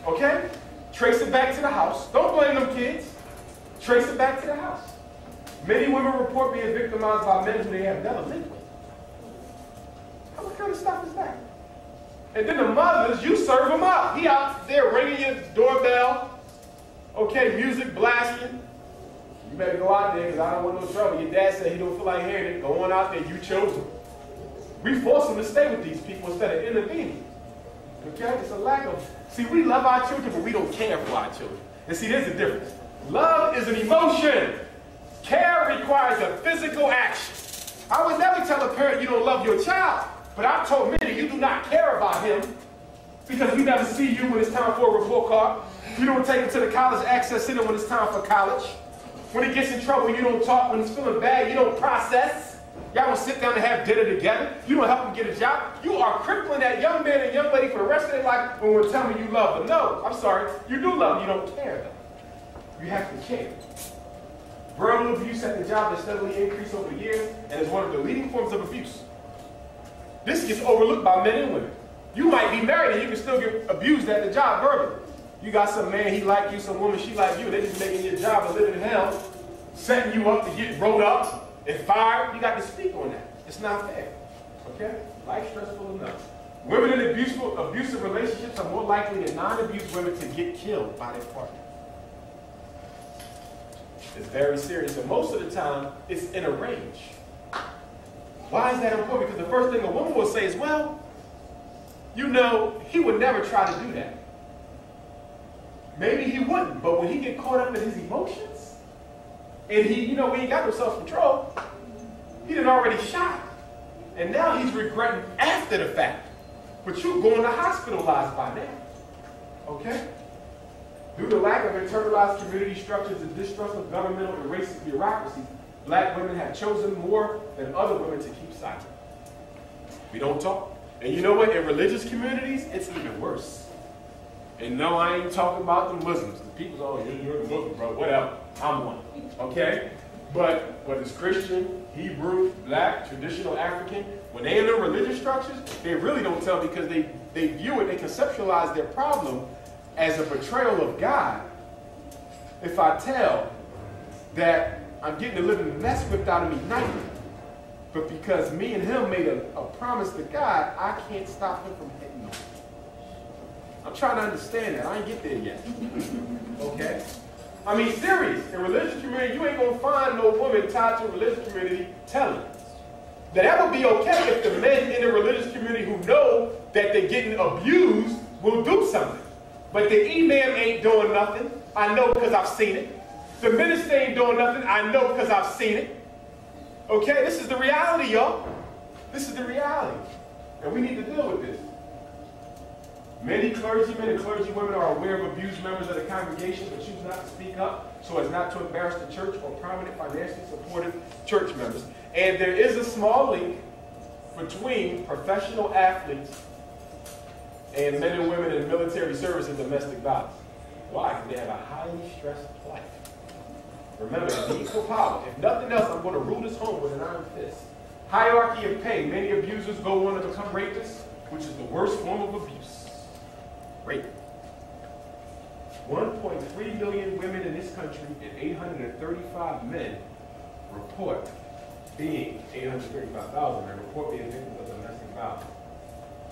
Okay? Trace it back to the house. Don't blame them kids. Trace it back to the house. Many women report being victimized by men who they have never lived with. What kind of stuff is that? And then the mothers, you serve them up. He out there ringing your doorbell. Okay, music blasting. You better go out there because I don't want no trouble. Your dad said he don't feel like hearing it. Go on out there. You chose him. We force them to stay with these people instead of intervening. Okay? It's a lack of... See, we love our children, but we don't care for our children. And see, there's a difference. Love is an emotion. Care requires a physical action. I would never tell a parent you don't love your child. But I've told many you do not care about him because we never see you when it's time for a report card. You don't take him to the college access center when it's time for college. When he gets in trouble, you don't talk. When he's feeling bad, you don't process. Y'all don't sit down and have dinner together. You don't help him get a job. You are crippling that young man and young lady for the rest of their life when we're telling you love them. No, I'm sorry. You do love them. You don't care, though. You have to care. Verbal abuse at the job has steadily increased over the years and is one of the leading forms of abuse. This gets overlooked by men and women. You might be married and you can still get abused at the job verbally. You got some man, he like you, some woman, she like you, they just making your job a living hell, setting you up to get rolled up and fired. You got to speak on that. It's not fair. Okay? Life's stressful enough. Women in abusive relationships are more likely than non-abused women to get killed by their partner. It's very serious, and most of the time, it's in a range. Why is that important? Because the first thing a woman will say is, well, you know, he would never try to do that. Maybe he wouldn't, but when he get caught up in his emotions, and he, you know, we ain't got no self-control, he done already shot. And now he's regretting after the fact. But you're going to hospitalized by now. Okay? Due to lack of internalized community structures and distrust of governmental and racist bureaucracies, black women have chosen more than other women to keep silent. We don't talk. And you know what? In religious communities, it's even worse. And no, I ain't talking about the Muslims. The people's, oh, you're the Muslim, bro. Whatever. I'm one. Okay? But whether it's Christian, Hebrew, black, traditional African, when they in their religious structures, they really don't tell because they view it, they conceptualize their problem as a betrayal of God. If I tell that I'm getting a living mess whipped out of me nightly, but because me and him made a promise to God, I can't stop him from hitting me. I'm trying to understand that. I ain't get there yet. Okay? I mean, serious. In religious community, you ain't going to find no woman tied to a religious community telling. That would be okay if the men in the religious community who know that they're getting abused will do something. But the imam ain't doing nothing. I know because I've seen it. The minister ain't doing nothing. I know because I've seen it. Okay? This is the reality, y'all. This is the reality. And we need to deal with this. Many clergymen and clergywomen are aware of abused members of the congregation but choose not to speak up so as not to embarrass the church or prominent financially supportive church members. And there is a small link between professional athletes and men and women in military service and domestic violence. Why? Because they have a highly stressed life. Remember, the equal power. If nothing else, I'm going to rule this home with an iron fist. Hierarchy of pay. Many abusers go on to become rapists, which is the worst form of abuse. Rape. 1.3 million women in this country and 835 men report being, 835,000 men report being victims of domestic violence.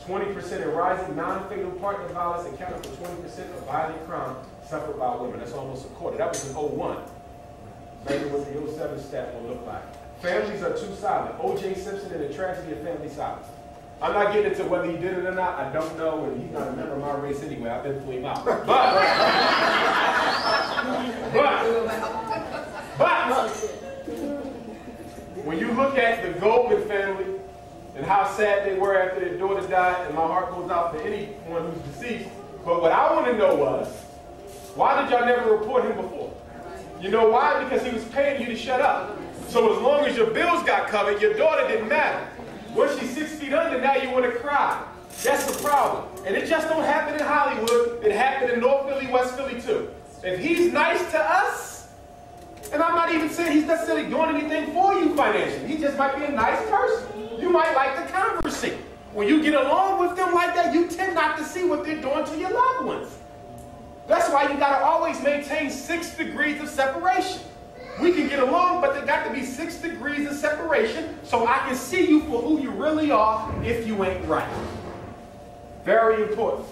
20% and rising non-fatal partner violence accounted for 20% of violent crime suffered by women. That's almost a quarter. That was in 01. Maybe what the 07 stat will look like. Families are too silent. O.J. Simpson and the tragedy of family silence. I'm not getting into whether he did it or not. I don't know, and he's not a member of my race anyway. I've been through him out. But when you look at the Goldman family and how sad they were after their daughter died, and my heart goes out to anyone who's deceased. But what I want to know was, why did y'all never report him before? You know why? Because he was paying you to shut up. So as long as your bills got covered, your daughter didn't matter. Once she's 6 feet under, now you want to cry. That's the problem. And it just don't happen in Hollywood. It happened in North Philly, West Philly too. If he's nice to us, and I'm not even saying he's necessarily doing anything for you financially. He just might be a nice person. You might like to conversate. When you get along with them like that, you tend not to see what they're doing to your loved ones. That's why you got to always maintain 6 degrees of separation. We can get along, but there got to be 6 degrees of separation so I can see you for who you really are if you ain't right. Very important.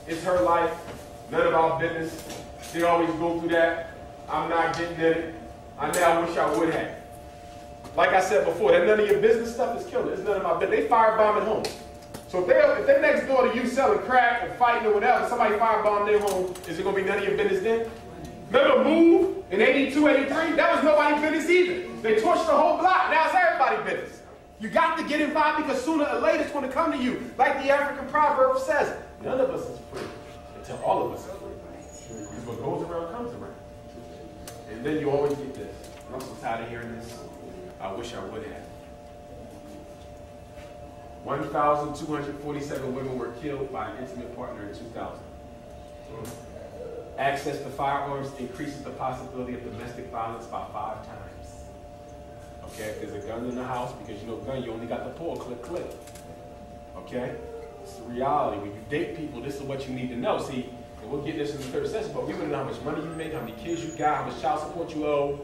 It's her life, none of our business. They always go through that. I'm not getting in it. I now wish I would have. Like I said before, that none of your business stuff is killing. It's none of my business. They firebombing home. So if they're next door to you selling crack or fighting or whatever, somebody firebomb their home, is it going to be none of your business then? Remember Move in 82, 83? That was nobody's business either. They torched the whole block. Now it's everybody's business. You got to get involved because sooner or later it's going to come to you. Like the African proverb says, none of us is free until all of us are free. Because what goes around comes around. And then you always get this. I'm so tired of hearing this. I wish I would have. 1,247 women were killed by an intimate partner in 2000. Access to firearms increases the possibility of domestic violence by 5 times. Okay, if there's a gun in the house, because you know gun, you only got the pull, click, click. Okay? It's the reality. When you date people, this is what you need to know. See, and we'll get this in the third session, but we want to know how much money you make, how many kids you got, how much child support you owe.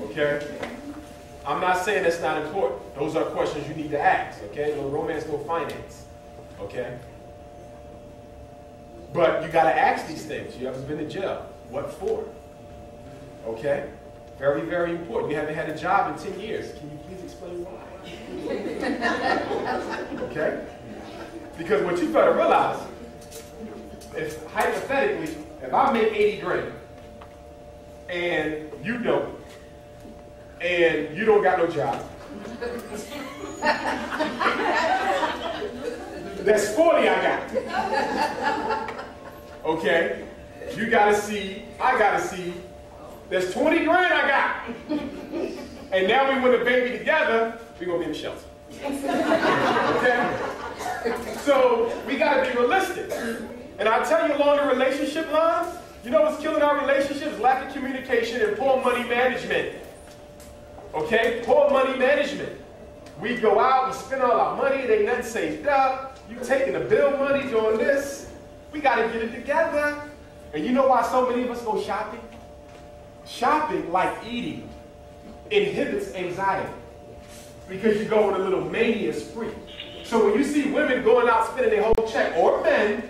Okay? I'm not saying that's not important. Those are questions you need to ask, okay? No romance, no finance, okay? But you got to ask these things. You ever been to jail? What for? Okay? Very, very important. You haven't had a job in 10 years. Can you please explain why? Okay? Because what you better realize, if hypothetically, if I make 80 grand, and you don't, and you don't got no job, that's 40 I got. Okay? You gotta see, I gotta see, there's 20 grand I got. And now we want a baby together, we're gonna be in the shelter. Okay? So we gotta be realistic. And I tell you along the relationship lines, you know what's killing our relationships? Lack of communication and poor money management. Okay? Poor money management. We go out, we spend all our money, they nothing saved up. You taking the bill money, doing this. We got to get it together. And you know why so many of us go shopping? Shopping, like eating, inhibits anxiety. Because you go with a little mania spree. So when you see women going out spending their whole check, or men,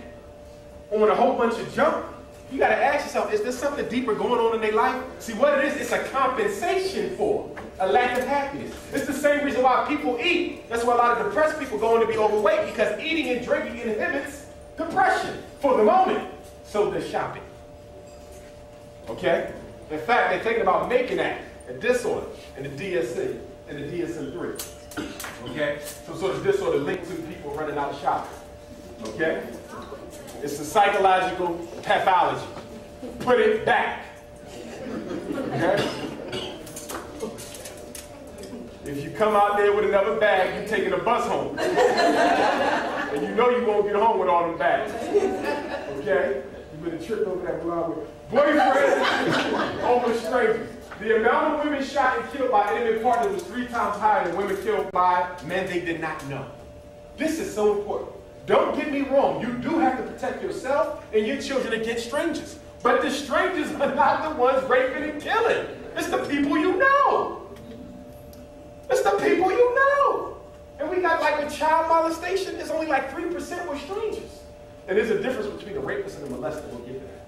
on a whole bunch of junk, you got to ask yourself, is there something deeper going on in their life? See, what it is, it's a compensation for a lack of happiness. It's the same reason why people eat. That's why a lot of depressed people go on to be overweight, because eating and drinking inhibits depression for the moment. So does shopping. Okay? In fact, they're thinking about making that a disorder in the DSM and the DSM-3. Okay? So the disorder linked to people running out of shopping. Okay? It's a psychological pathology. Put it back. Okay? If you come out there with another bag, you're taking a bus home. And you know you won't get home with all them bags. Okay? You better trip over that block with boyfriend over strangers. The amount of women shot and killed by intimate partners was 3 times higher than women killed by men they did not know. This is so important. Don't get me wrong. You do have to protect yourself and your children against strangers. But the strangers are not the ones raping and killing. It's the people you know. It's the people you know. And we got like with child molestation, it's only like 3% were strangers. And there's a difference between a rapist and a molester. We'll get to that.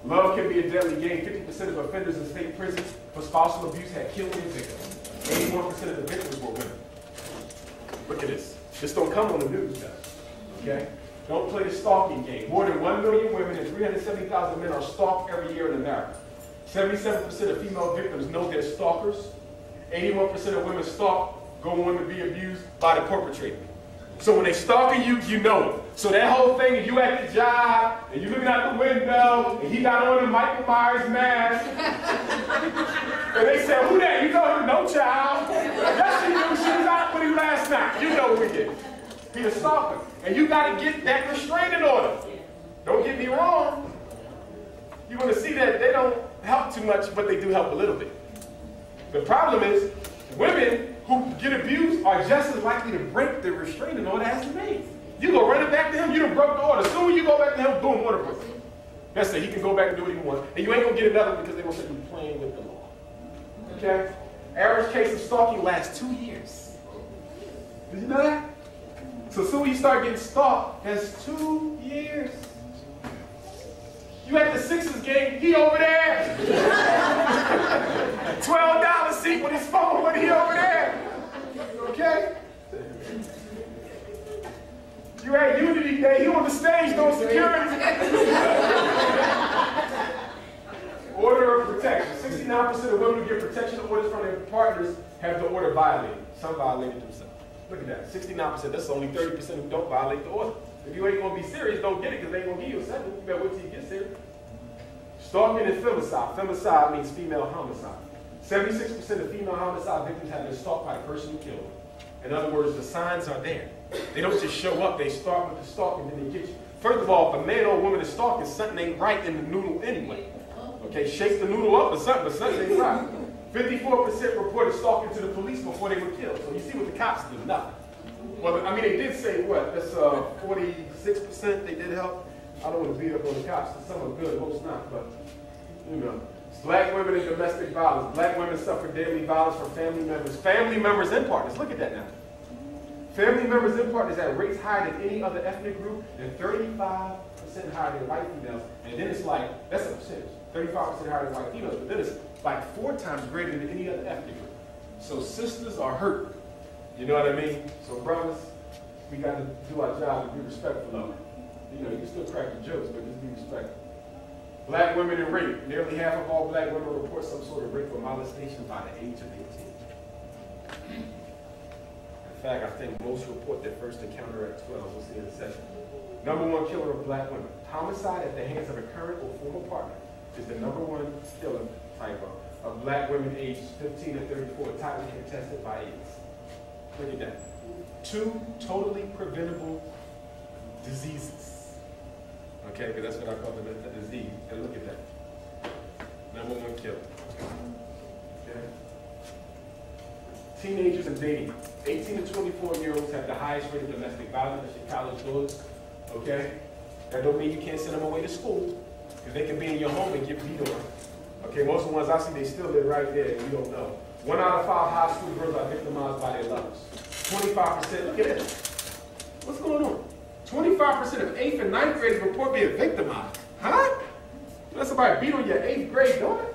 Love can be a deadly game. 50% of offenders in state prisons for spousal abuse had killed their victims. 81% of the victims were women. Look at this. This don't come on the news, guys. Okay? Don't play the stalking game. More than 1 million women and 370,000 men are stalked every year in America. 77% of female victims know they're stalkers. 81% of women stalked go on to be abused by the perpetrator. So when they stalking you, you know it. So that whole thing, if you at the job, and you looking out the window, and he got on a Michael Myers mask, and they said, who that? You know him? No, child. Yes, she knew. She was out with him last night. You know what we did. He a stalker. And you got to get that restraining order. Don't get me wrong. You're going to see that they don't help too much, but they do help a little bit. The problem is, women who get abused are just as likely to break the restraining order as the men. You go running back to him, you done broke the order. As soon as you go back to him, boom, order broke. That's it. He can go back and do what he wants. And you ain't going to get another because they're going to say you're playing with the law. Okay? Average case of stalking lasts 2 years. Did you know that? So as soon as you start getting stalked, that's 2 years. You at the Sixers game, he over there. $12 seat with his phone, but he over there. Okay? You at Unity Day, he on the stage doing security. Order of protection. 69% of women who get protection orders from their partners have the order violated. Some violated themselves. Look at that. 69%. That's only 30% who don't violate the order. If you ain't going to be serious, don't get it because they ain't going to give you a second. You better wait till you get serious. Stalking and femicide. Femicide means female homicide. 76% of female homicide victims have been stalked by the person who killed them. In other words, the signs are there. They don't just show up. They start with the stalk and then they get you. First of all, if a man or a woman is stalking, something ain't right in the noodle anyway. Okay, shake the noodle up or something, but something ain't right. 54% reported stalking to the police before they were killed. So you see what the cops do, nothing. Well, I mean, they did say what? That's 46% they did help. I don't want to beat up on the cops. Some are good, most not, but, you know. Black women in domestic violence. Black women suffer daily violence from family members. Family members and partners. Look at that now. Family members and partners at rates higher than any other ethnic group and 35% higher than white females. And then it's like, that's a percentage. 35% higher than white females, but then it's like 4 times greater than any other ethnic group. So sisters are hurt. You know what I mean? So brothers, we got to do our job and be respectful of it. You know, you can still crack the jokes, but just be respectful. Black women in rape. Nearly half of all black women report some sort of rape or molestation by the age of 18. In fact, I think most report their first encounter at 12. We'll see in a second. #1 killer of black women. Homicide at the hands of a current or former partner is the #1 killer type of black women aged 15 to 34, tightly contested by AIDS. Look at that. 2 totally preventable diseases. Okay, because that's what I call them, a disease. And look at that. #1 killer. Okay. Teenagers and dating. 18 to 24-year-olds have the highest rate of domestic violence. That's your college boys. Okay? That don't mean you can't send them away to school. Because they can be in your home and get beat on. Okay, most of the ones I see, they still live right there and you don't know. 1 out of 5 high school girls are victimized by their lovers. 25%, look at this. What's going on? 25% of 8th and 9th graders report being victimized. Huh? Let somebody beat on your 8th grade daughter?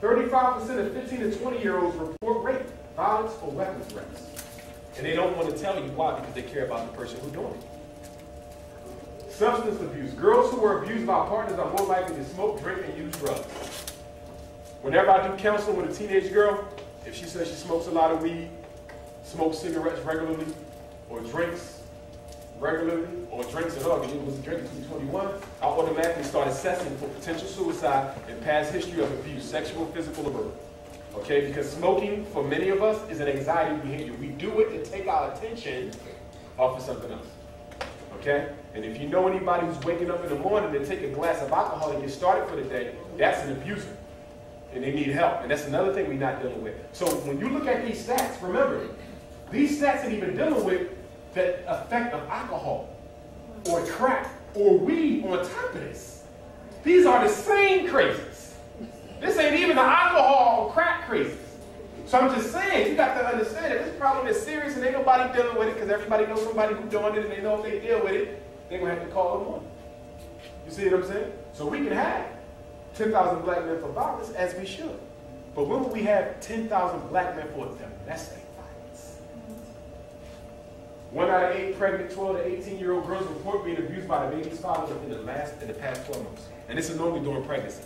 35% of 15 to 20-year-olds report rape, violence, or weapons threats. And they don't want to tell you why, because they care about the person who's doing it. Substance abuse. Girls who are abused by partners are more likely to smoke, drink, and use drugs. Whenever I do counseling with a teenage girl, if she says she smokes a lot of weed, smokes cigarettes regularly, or drinks regularly, or drinks at all, because you was drinking till 21, I automatically start assessing for potential suicide and past history of abuse, sexual, physical, or verbal. Okay, because smoking, for many of us, is an anxiety behavior. We do it to take our attention off of something else. Okay? And if you know anybody who's waking up in the morning and take a glass of alcohol and get started for the day, that's an abuser. And they need help. And that's another thing we're not dealing with. So when you look at these stats, remember, these stats ain't even dealing with the effect of alcohol or crack or weed on top of this. These are the same crazies. This ain't even the alcohol or crack crazies. So I'm just saying, you got to understand that this problem is serious and ain't nobody dealing with it because everybody knows somebody who's doing it and they know if they deal with it, they're going to have to call them on. You see what I'm saying? So we can have 10,000 black men for violence as we should. But when will we have 10,000 black men for domestic violence? 1 out of 8 pregnant 12 to 18-year-old girls report being abused by the baby's father in the past 12 months. And this is normally during pregnancy.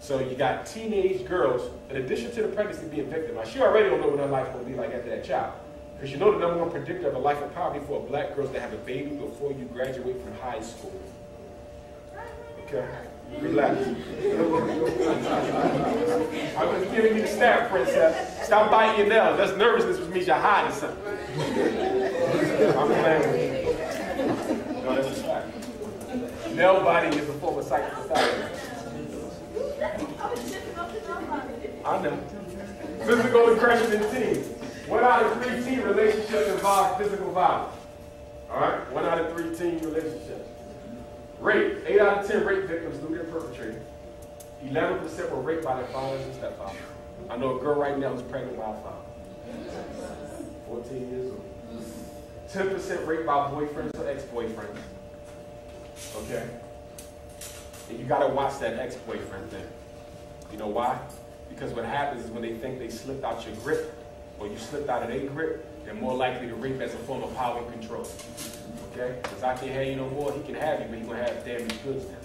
So you got teenage girls, in addition to the pregnancy being victimized. She already don't know what her life will be like after that child. Because you know the #1 predictor of a life of poverty for a black girl is to have a baby before you graduate from high school. Okay? Relax. I'm just giving you the stat, princess. Stop biting your nails. That's nervousness, which means you're hiding something. I'm playing with you. No, that's a fact. Nail biting is a form of psychopathy. I know. Physical aggression in teens. 1 out of 3 teen relationships involve physical violence. All right? 1 out of 3 teen relationships. Rape. 8 out of 10 rape victims knew their perpetrator. 11% were raped by their fathers and stepfathers. I know a girl right now who's pregnant by a father. 14 years old. 10% raped by boyfriends or ex-boyfriends. Okay? And you got to watch that ex-boyfriend thing. You know why? Because what happens is when they think they slipped out your grip, or you slipped out of their grip, they're more likely to rape as a form of power and control. Okay? Because I can't have you no more, he can have you, but he's going to have damaged goods now.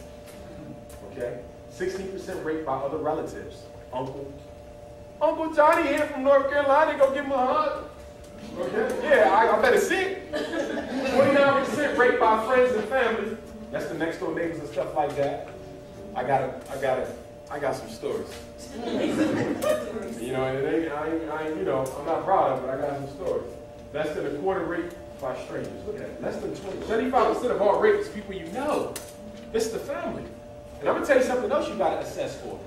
Okay? 16% raped by other relatives. Uncle Johnny here from North Carolina, go give him a hug. Okay? Yeah, I better see it. 29% raped by friends and family. That's the next door neighbors and stuff like that. I got some stories. You know, and it ain't, you know, I'm not proud of it, but I got some stories. Less than a quarter raped by strangers. Look at that. Less than 75% of all rape is people you know. It's the family. And I'm going to tell you something else you got to assess for.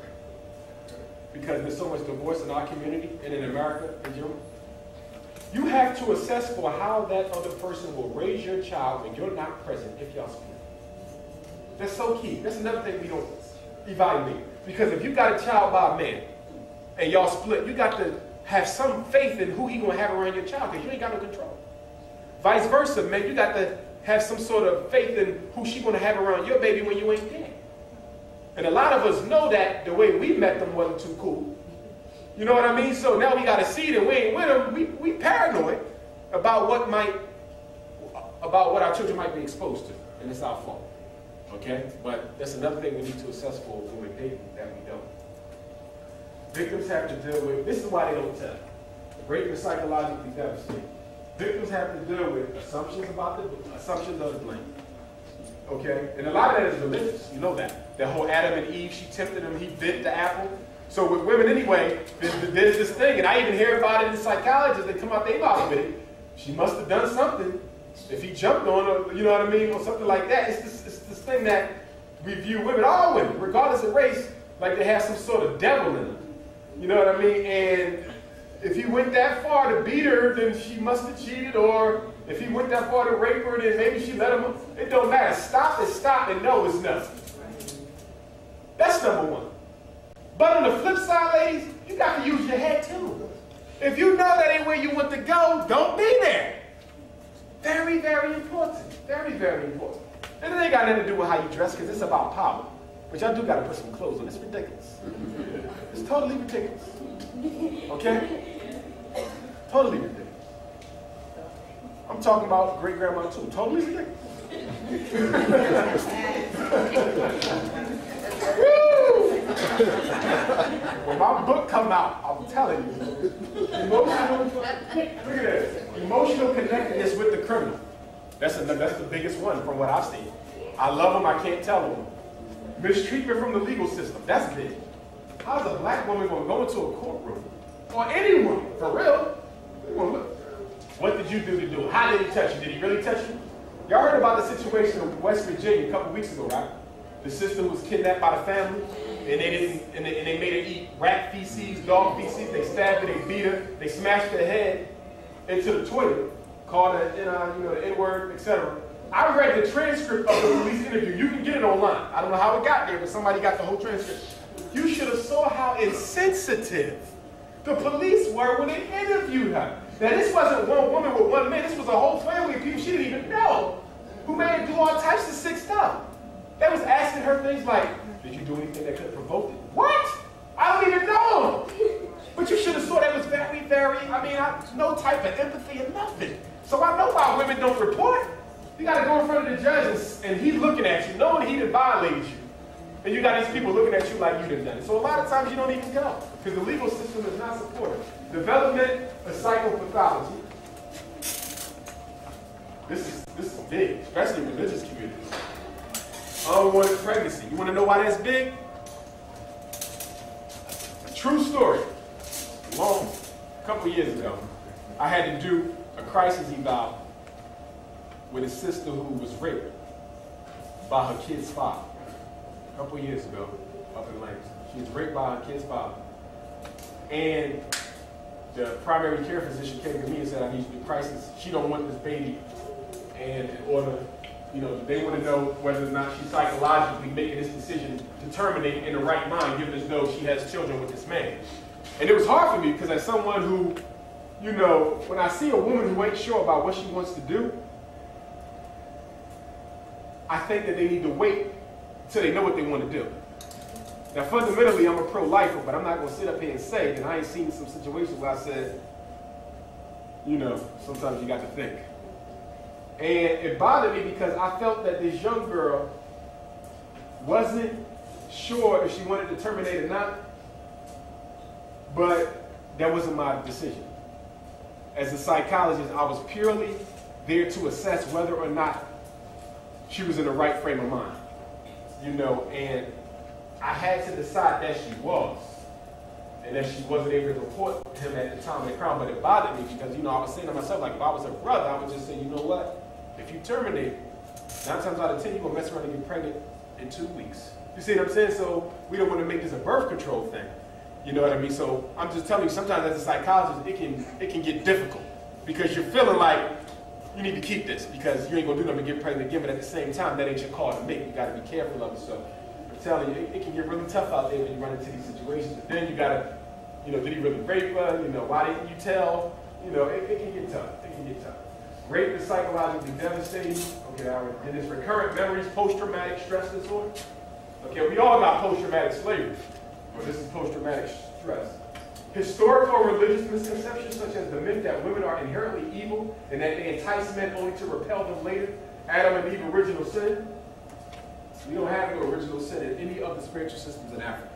Because there's so much divorce in our community and in America in general. You have to assess for how that other person will raise your child when you're not present if y'all split. That's so key. That's another thing we don't evaluate. Because if you got a child by a man and y'all split, you got to have some faith in who he going to have around your child because you ain't got no control. Vice versa, man, you got to have some sort of faith in who she going to have around your baby when you ain't there. And a lot of us know that the way we met them wasn't too cool. You know what I mean? So now we got to see it and we ain't with them. We paranoid about what our children might be exposed to. And it's our fault. Okay? But that's another thing we need to assess for when we're dating that we don't. Victims have to deal with, this is why they don't tell. Rape is psychologically devastating. Victims have to deal with assumptions of the blame. Okay? And a lot of that is religious. You know that. That whole Adam and Eve, she tempted him, he bit the apple. So with women anyway, there's this thing, and I even hear about it in psychologists that come out their mouth with it. She must have done something. If he jumped on her, you know what I mean, or something like that. It's this thing that we view women, all women, regardless of race, like they have some sort of devil in them. You know what I mean? And if he went that far to beat her, then she must have cheated, or if he went that far to rape her, then maybe she let him. It don't matter. Stop is stop, and no is no. That's number one. But on the flip side, ladies, you got to use your head too. If you know that ain't where you want to go, don't be there. Very, very important. Very, very important. And it ain't got nothing to do with how you dress, because it's about power. But y'all do got to put some clothes on. It's ridiculous. It's totally ridiculous. Okay? Totally ridiculous. I'm talking about great-grandma too. Totally ridiculous. Woo! When my book come out, I'm telling you, look at this. Emotional connectedness with the criminal. That's the biggest one from what I've seen. I love them, I can't tell them. Mistreatment from the legal system, that's big. How's a black woman going to go into a courtroom? Or anyone, for real? What did you do to do it? How did he touch you? Did he really touch you? Y'all heard about the situation in West Virginia a couple weeks ago, right? The sister was kidnapped by the family, and they made her eat rat feces, dog feces. They stabbed her, they beat her, they smashed her head into the toilet, called her, the N-word, etc. I read the transcript of the police interview. You can get it online. I don't know how it got there, but somebody got the whole transcript. You should have saw how insensitive the police were when they interviewed her. Now, this wasn't one woman with one man. This was a whole family of people she didn't even know, who made her do all types of sick stuff. They was asking her things like, did you do anything that could have provoked it? What? I don't even know. But you should have saw that was very, no type of empathy or nothing. So I know why women don't report. You got to go in front of the judge and he's looking at you, knowing he done violated you. And you got these people looking at you like you done done it. So a lot of times you don't even go, because the legal system is not supportive. Development of psychopathology. This is big, especially in religious communities. Unwanted pregnancy. You want to know why that's big? True story. A couple years ago, I had to do a crisis eval with a sister who was raped by her kid's father. A couple years ago, up in Langston. She was raped by her kid's father. And the primary care physician came to me and said, I need to do crisis. She don't want this baby. And in order, they want to know whether or not she's psychologically making this decision to terminate in the right mind, given as though she has children with this man. And it was hard for me, because as someone who, when I see a woman who ain't sure about what she wants to do, I think that they need to wait until they know what they want to do. Now, fundamentally, I'm a pro-lifer, but I'm not going to sit up here and say that I ain't seen some situations where I said, sometimes you got to think. And it bothered me because I felt that this young girl wasn't sure if she wanted to terminate or not, but that wasn't my decision. As a psychologist, I was purely there to assess whether or not she was in the right frame of mind. And I had to decide that she was, and that she wasn't able to report him at the time of the crime. But it bothered me because, I was saying to myself, like, if I was her brother, I would just say, you know what? If you terminate, 9 times out of 10, you're going to mess around and get pregnant in 2 weeks. You see what I'm saying? So we don't want to make this a birth control thing. You know what I mean? So I'm just telling you, sometimes as a psychologist, it can get difficult because you're feeling like you need to keep this because you ain't going to do nothing to get pregnant again, but at the same time, that ain't your call to make. You got to be careful of it. So I'm telling you, it can get really tough out there when you run into these situations. But then you got to, did he really rape her? Why didn't you tell? It can get tough. It can get tough. Rape is psychologically devastating. Okay, I did this. Recurrent memories, post-traumatic stress disorder. Okay, we all got post-traumatic slavery. Well, this is post-traumatic stress. Historical or religious misconceptions such as the myth that women are inherently evil and that they entice men only to repel them later. Adam and Eve original sin. We don't have no original sin in any of the spiritual systems in Africa.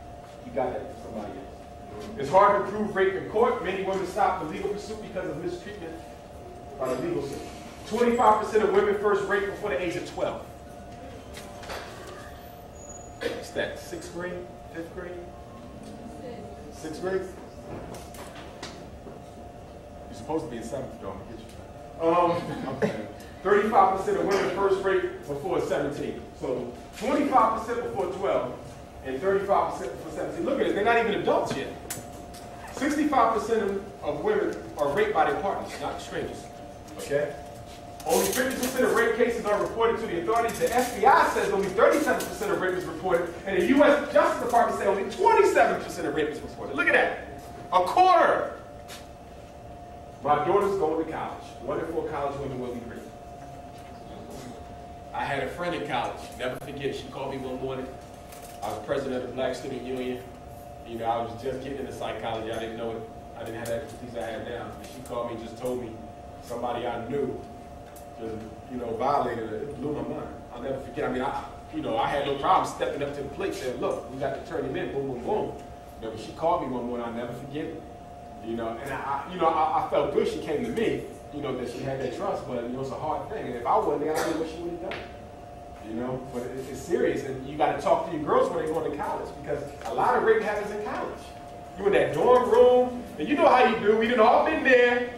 You got that from somebody else. It's hard to prove rape in court. Many women stop the legal pursuit because of mistreatment by the legal system. 25% of women first raped before the age of 12. What's that, 6th grade, 5th grade? 6th grade? You're supposed to be in 7th, though. I'm gonna get you. 35% of women first raped before 17. So 25% before 12 and 35% before 17. Look at it, they're not even adults yet. 65% of women are raped by their partners, not strangers. Okay? Only 50% of rape cases are reported to the authorities. The FBI says only 37% of rape is reported, and the U.S. Justice Department says only 27% of rape is reported. Look at that. A quarter. My daughter's going to college. 1 in 4 college women will be raped. I had a friend in college. Never forget, she called me one morning. I was president of the Black Student Union. I was just getting into psychology. I didn't know it. I didn't have the expertise I have now. And she called me and just told me somebody I knew just, violated her. It blew my mind. I'll never forget. I had no problem stepping up to the plate saying, look, we got to turn him in, boom, boom, boom. But she called me one morning, I'll never forget it. And I felt good she came to me, that she had that trust, but it's a hard thing. And if I wasn't there, I don't know what she would have done. But it's serious, and you got to talk to your girls when they go to college, because a lot of rape happens in college. You in that dorm room, and you know how you do. We done all been there.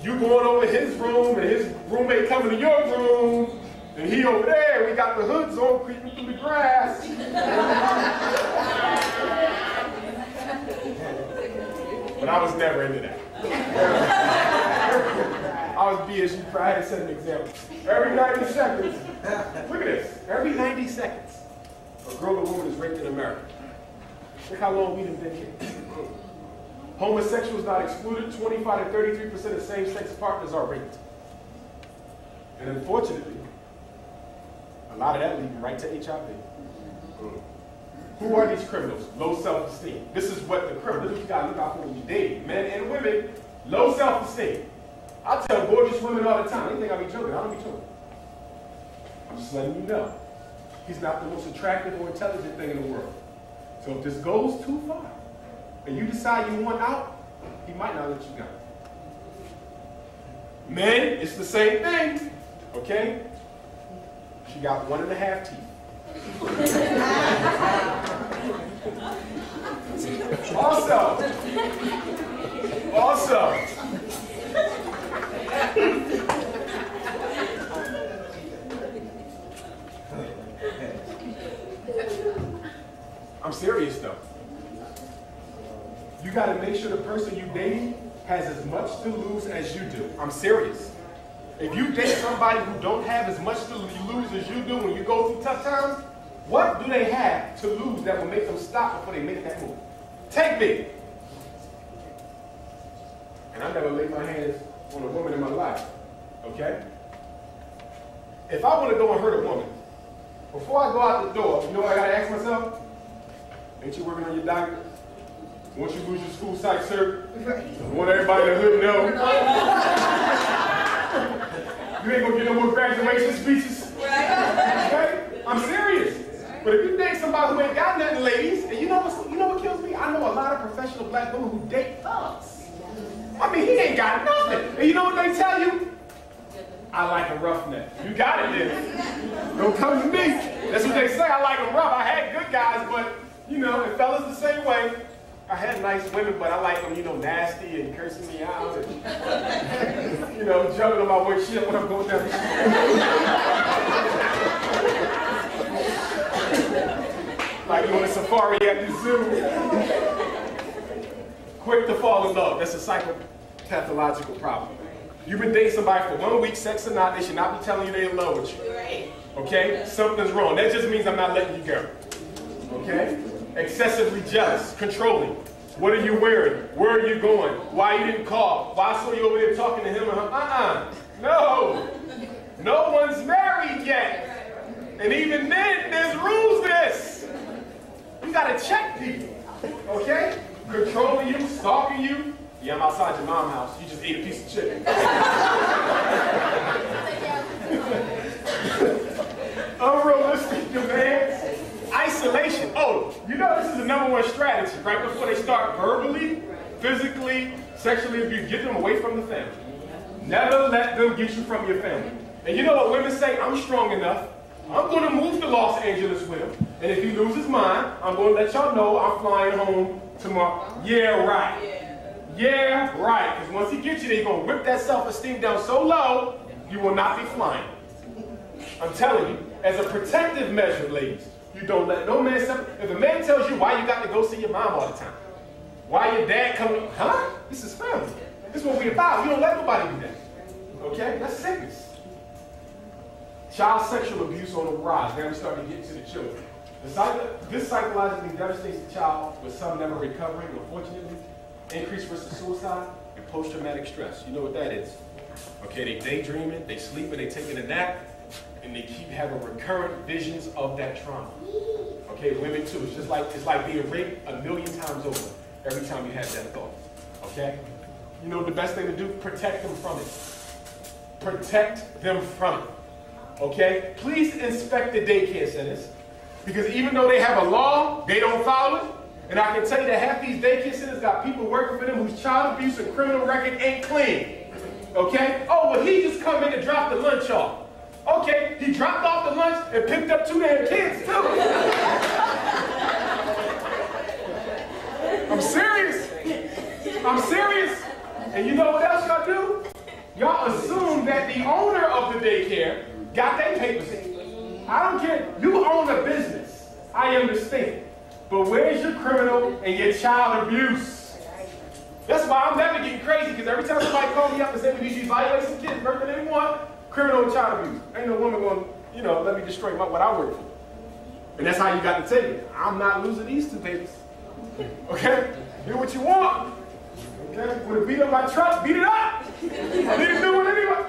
You going over his room, and his roommate coming to your room, And he over there, we got the hoods on, creeping through the grass. But I was never into that. I was BSU, I had to set an example. Every 90 seconds, look at this, every 90 seconds, a girl or woman is raped in America. Look how long we've been here. Homosexuals not excluded, 25 to 33% of same-sex partners are raped. And unfortunately, a lot of that leading right to HIV. Who are these criminals? Low self-esteem. This is what the criminals, you gotta look out for when you date. Men and women, low self-esteem. I tell gorgeous women all the time, they think I be joking. I don't be joking. I'm just letting you know. He's not the most attractive or intelligent thing in the world. So if this goes too far, and you decide you want out, he might not let you go. Men, it's the same thing, okay? She got 1.5 teeth. Also, I'm serious though. You got to make sure the person you dating has as much to lose as you do. I'm serious. If you date somebody who don't have as much to lose as you do when you go through tough times, what do they have to lose that will make them stop before they make that move? Take me. And I never laid my hands on a woman in my life, okay? If I want to go and hurt a woman, before I go out the door, you know what I got to ask myself? Ain't you working on your doctorate? Once you lose your school psych cert, I want everybody in the hood know. You ain't gonna get no more graduation speeches. Okay? I'm serious. But if you date somebody who ain't got nothing, ladies, and you know what kills me? I know a lot of professional black women who date thugs. I mean, he ain't got nothing. And you know what they tell you? I like a roughneck. You got it then. Don't come to me. That's what they say. I like them rough. I had good guys, but you know, and fellas the same way. I had nice women, but I like them, you know, nasty and cursing me out and, you know, jumping on my way shit when I'm going down the street. Like doing a safari at the zoo. Quick to fall in love. That's a psychopathological problem. You've been dating somebody for 1 week, sex or not, they should not be telling you they're in love with you. Okay? Something's wrong. That just means I'm not letting you go. Okay? Excessively jealous, controlling. What are you wearing? Where are you going? Why you didn't call? Why I saw you over there talking to him or her? No. No one's married yet. And even then, there's rules to this. You gotta check people. Okay? Controlling you, stalking you. Yeah, I'm outside your mom's house. You just ate a piece of chicken. Unrealistic demands. Isolation. Oh, you know this is the #1 strategy, right? Before they start verbally, physically, sexually abuse, get them away from the family. Never let them get you from your family. And you know what women say? I'm strong enough. I'm going to move to Los Angeles with him. And if he loses his mind, I'm going to let y'all know I'm flying home tomorrow. Yeah, right. Yeah, right. Because once he gets you there, he's going to whip that self-esteem down so low, you will not be flying. I'm telling you, as a protective measure, ladies, you don't let no man, if a man tells you why you got to go see your mom all the time, why your dad coming, huh? This is family. This is what we're about. You don't let nobody do that. Okay? That's sickness. Child sexual abuse on the rise. Now we start to get to the children. This psychologically devastates the child, with some never recovering, unfortunately. Increased risk of suicide and post-traumatic stress. You know what that is. Okay, they daydreaming, they sleeping, they taking a nap, and they keep having recurrent visions of that trauma. Okay, women too. It's like being raped 1,000,000 times over every time you have that thought. Okay? You know the best thing to do? Protect them from it. Protect them from it. Okay? Please inspect the daycare centers, because even though they have a law, they don't follow it. And I can tell you that half these daycare centers got people working for them whose child abuse and criminal record ain't clean. Okay? Oh, well, he just come in and dropped the lunch off. Okay, he dropped off the lunch and picked up 2 damn kids, too. I'm serious. I'm serious. And you know what else y'all do? Y'all assume that the owner of the daycare got their papers in. I don't care. You own a business. I understand. But where's your criminal and your child abuse? That's why I'm never getting crazy, because every time somebody calls me up and says we need to evaluate some kids, first thing they want, criminal and child abuse. Ain't no woman going to, let me destroy what I work for. And that's how you got to take it. I'm not losing these two papers. Okay? Do what you want. Okay? Want to beat up my truck? Beat it up. I need to do it anyway.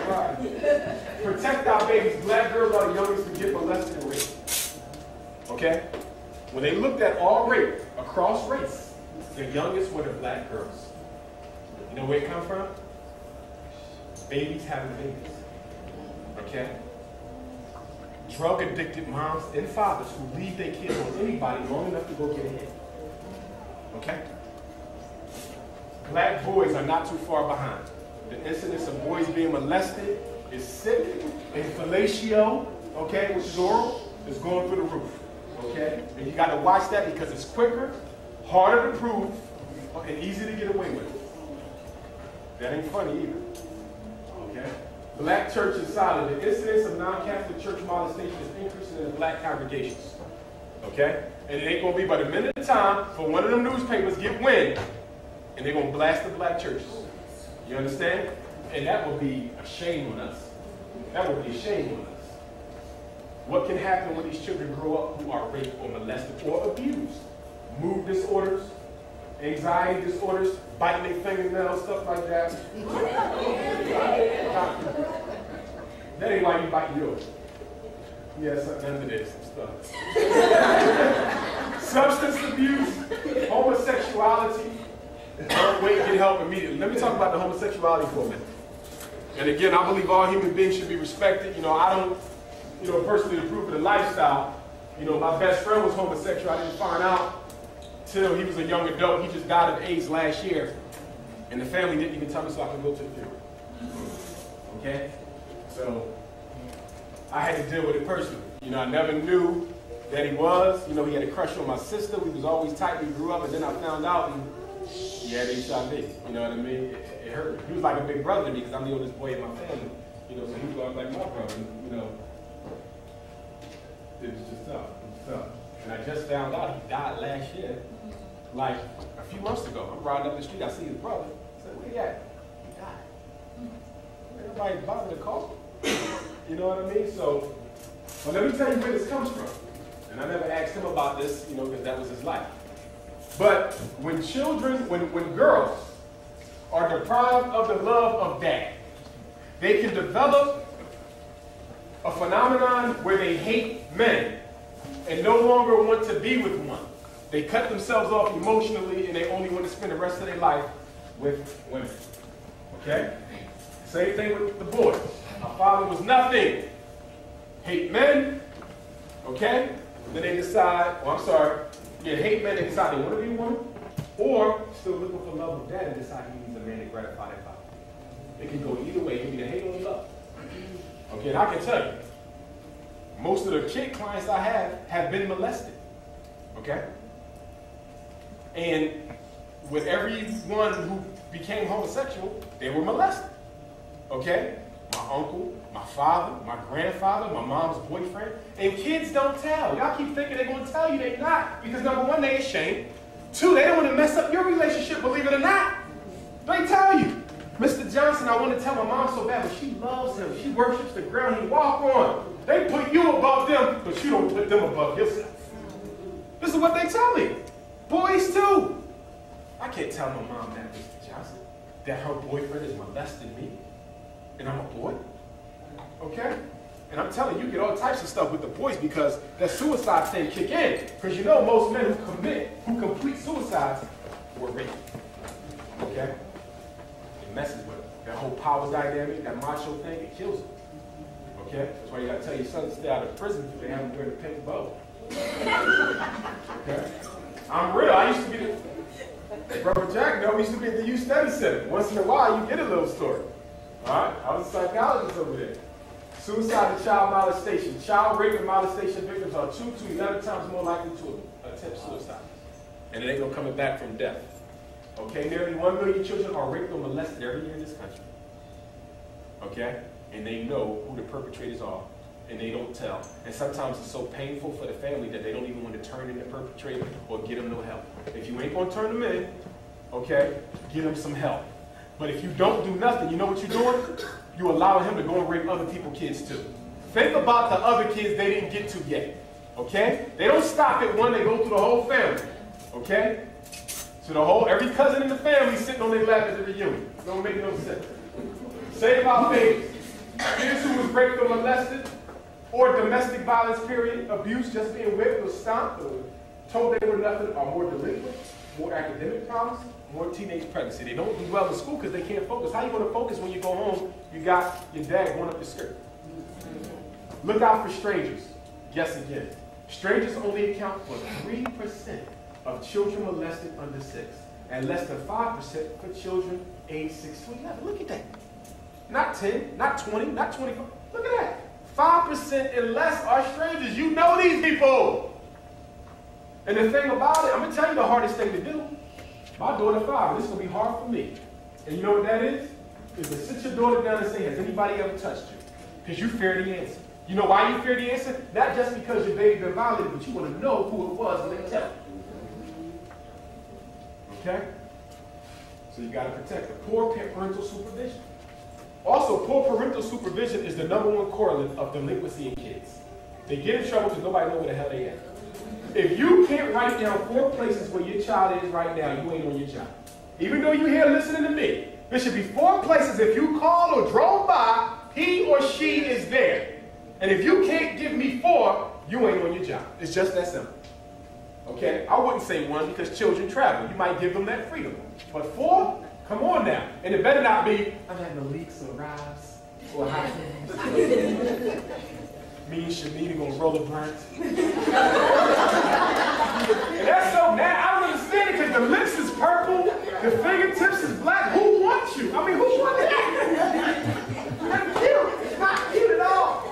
All right. Protect our babies. Black girls are the youngest to get molested and raped. Okay? When they looked at all rape across race, the youngest were the black girls. You know where it comes from? Babies having babies. Okay? Drug-addicted moms and fathers who leave their kids on anybody long enough to go get ahead. Okay? Black boys are not too far behind. The incidence of boys being molested is sick, and fellatio, okay, which is oral, is going through the roof. Okay? And you got to watch that because it's quicker, harder to prove, and easy to get away with. That ain't funny either. Okay? Black church is solid. The incidence of non-Catholic church molestation is increasing in the black congregations. Okay? And it ain't going to be but a minute of time for one of them newspapers get wind, and they're going to blast the black churches. You understand? And that will be a shame on us. That will be a shame on us. What can happen when these children grow up who are raped or molested or abused? Mood disorders, anxiety disorders, biting their fingernails, stuff like that. That ain't why you bite yours. Yes, under there, some stuff. Substance abuse, homosexuality. Don't wait, get help immediately. Let me talk about the homosexuality for a minute. And again, I believe all human beings should be respected. I don't, personally approve of the lifestyle. My best friend was homosexual. I didn't find out till he was a young adult. He just died of AIDS last year. And the family didn't even tell me so I could go to the funeral. Okay? So, I had to deal with it personally. I never knew that he was. He had a crush on my sister. We was always tight. We grew up, and then I found out, and he had HIV. You know what I mean? It hurt. He was like a big brother to me because I'm the oldest boy in my family. So he was always like my brother. It was just tough. It was tough. And I just found out he died last year, like a few months ago. I'm riding up the street. I see his brother. I said, "Where he at?" He died. Everybody bothered to call. You know what I mean? So, well, let me tell you where this comes from. And I never asked him about this, because that was his life. But when girls are deprived of the love of dad, they can develop a phenomenon where they hate men and no longer want to be with one. They cut themselves off emotionally and they only want to spend the rest of their life with women. Okay? Same thing with the boys. My father was nothing. Hate men. Okay? Then they decide, hate men and decide they want to be a woman, or still looking for love of dad and decide he needs a man to gratify their father. It can go either way. It can be the hate or the love. Okay, and I can tell you, most of the kid clients I have been molested. Okay? And with everyone who became homosexual, they were molested. Okay? My uncle, my father, my grandfather, my mom's boyfriend. And kids don't tell. Y'all keep thinking they're going to tell you. They're not. Because number one, they're ashamed. Two, they don't want to mess up your relationship, believe it or not. They tell you. Mr. Johnson, I want to tell my mom so bad, but she loves him. She worships the ground he walks on. They put you above them, but you don't put them above yourself. This is what they tell me. Boys too. I can't tell my mom that, Mr. Johnson, that her boyfriend is molesting me. And I'm a boy. Okay? And I'm telling you, you get all types of stuff with the boys because that suicide thing kick in. Because most men who complete suicides were raped. Okay? It messes with them. That whole power dynamic, that macho thing, it kills them. Okay? That's why you gotta tell your son to stay out of prison if they have him wear the pink bow. Okay? I'm real. I used to be Brother Jack, we used to be at the Youth Study Center. Once in a while, you get a little story. All right? I was a psychologist over there. Suicide and child molestation. Child rape and molestation victims are 2 to 11 times more likely to attempt suicide. And it ain't no coming back from death. Okay? Nearly 1 million children are raped or molested every year in this country. Okay? and they know who the perpetrators are, and they don't tell. And sometimes it's so painful for the family that they don't even want to turn in the perpetrator or get them no help. If you ain't going to turn them in, okay, get them some help. But if you don't do nothing, you know what you're doing? You allow him to go and rape other people's kids too. Think about the other kids they didn't get to yet, okay? They don't stop at one, they go through the whole family, okay? So every cousin in the family sitting on their lap at the reunion. Don't make no sense. Save our babies. Kids who was raped or molested, or domestic violence, period, abuse, just being whipped or stomped or told they were nothing, are more delinquent, more academic problems, more teenage pregnancy. They don't do well in school because they can't focus. How are you going to focus when you go home, you got your dad going up your skirt? Look out for strangers. Guess again. Strangers only account for 3% of children molested under 6, and less than 5% for children aged 6 to 11. Look at that. Not 10, not 20, not 25. Look at that. 5% and less are strangers. You know these people. And the thing about it, I'm going to tell you the hardest thing to do. My daughter 5, and this is going to be hard for me. And you know what that is? Is to sit your daughter down and say, has anybody ever touched you? Because you fear the answer. You know why you fear the answer? Not just because your baby been violated, but you want to know who it was when they tell you. Okay? So you got to protect the poor parental supervision. Also, poor parental supervision is the #1 correlate of delinquency in kids. They get in trouble because nobody knows where the hell they at. If you can't write down 4 places where your child is right now, you ain't on your job. Even though you're here listening to me, there should be 4 places if you called or drove by, he or she is there. And if you can't give me 4, you ain't on your job. It's just that simple. Okay? I wouldn't say 1 because children travel. You might give them that freedom. But 4? Come on now. And it better not be, I'm having leaks or ribs or hot. Me and Shanita gonna roll a blunt. And that's so mad. I don't understand it because the lips is purple, the fingertips is black. Who wants you? I mean, who wants that? Not cute. It's not cute at all.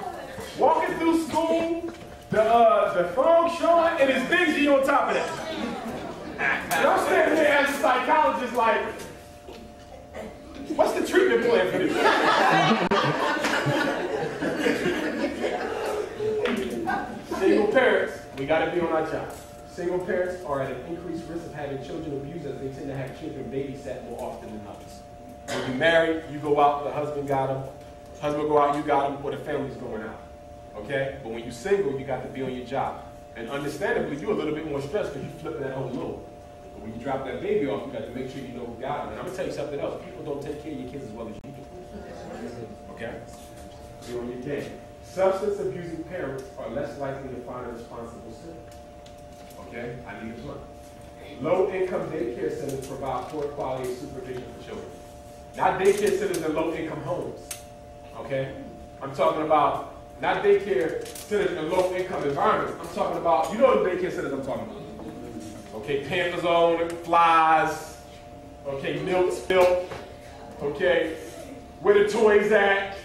Walking through school, the thong showing, and it's dingy on top of that. And I'm standing there as a psychologist like, what's the treatment plan for this? Single parents, we got to be on our job. Single parents are at an increased risk of having children abused as they tend to have children babysat more often than others. When you marry, you go out, the husband got them. Husband go out, you got them, or the family's going out. Okay? But when you're single, you got to be on your job. And understandably, you're a little bit more stressed because you're flipping that whole load. But when you drop that baby off, you got to make sure you know who got them. And I'm going to tell you something else. People don't take care of your kids as well as you do. Okay? Be on your game. Substance abusing parents are less likely to find a responsible sibling. Okay? I need a plug. Low-income daycare centers provide poor quality supervision for children. Not daycare centers in low-income homes. Okay? I'm talking about not daycare centers in low-income environments. I'm talking about, you know the daycare centers I'm talking about. Okay, Pampers on, flies, okay, milk spilt, okay, where the toys at?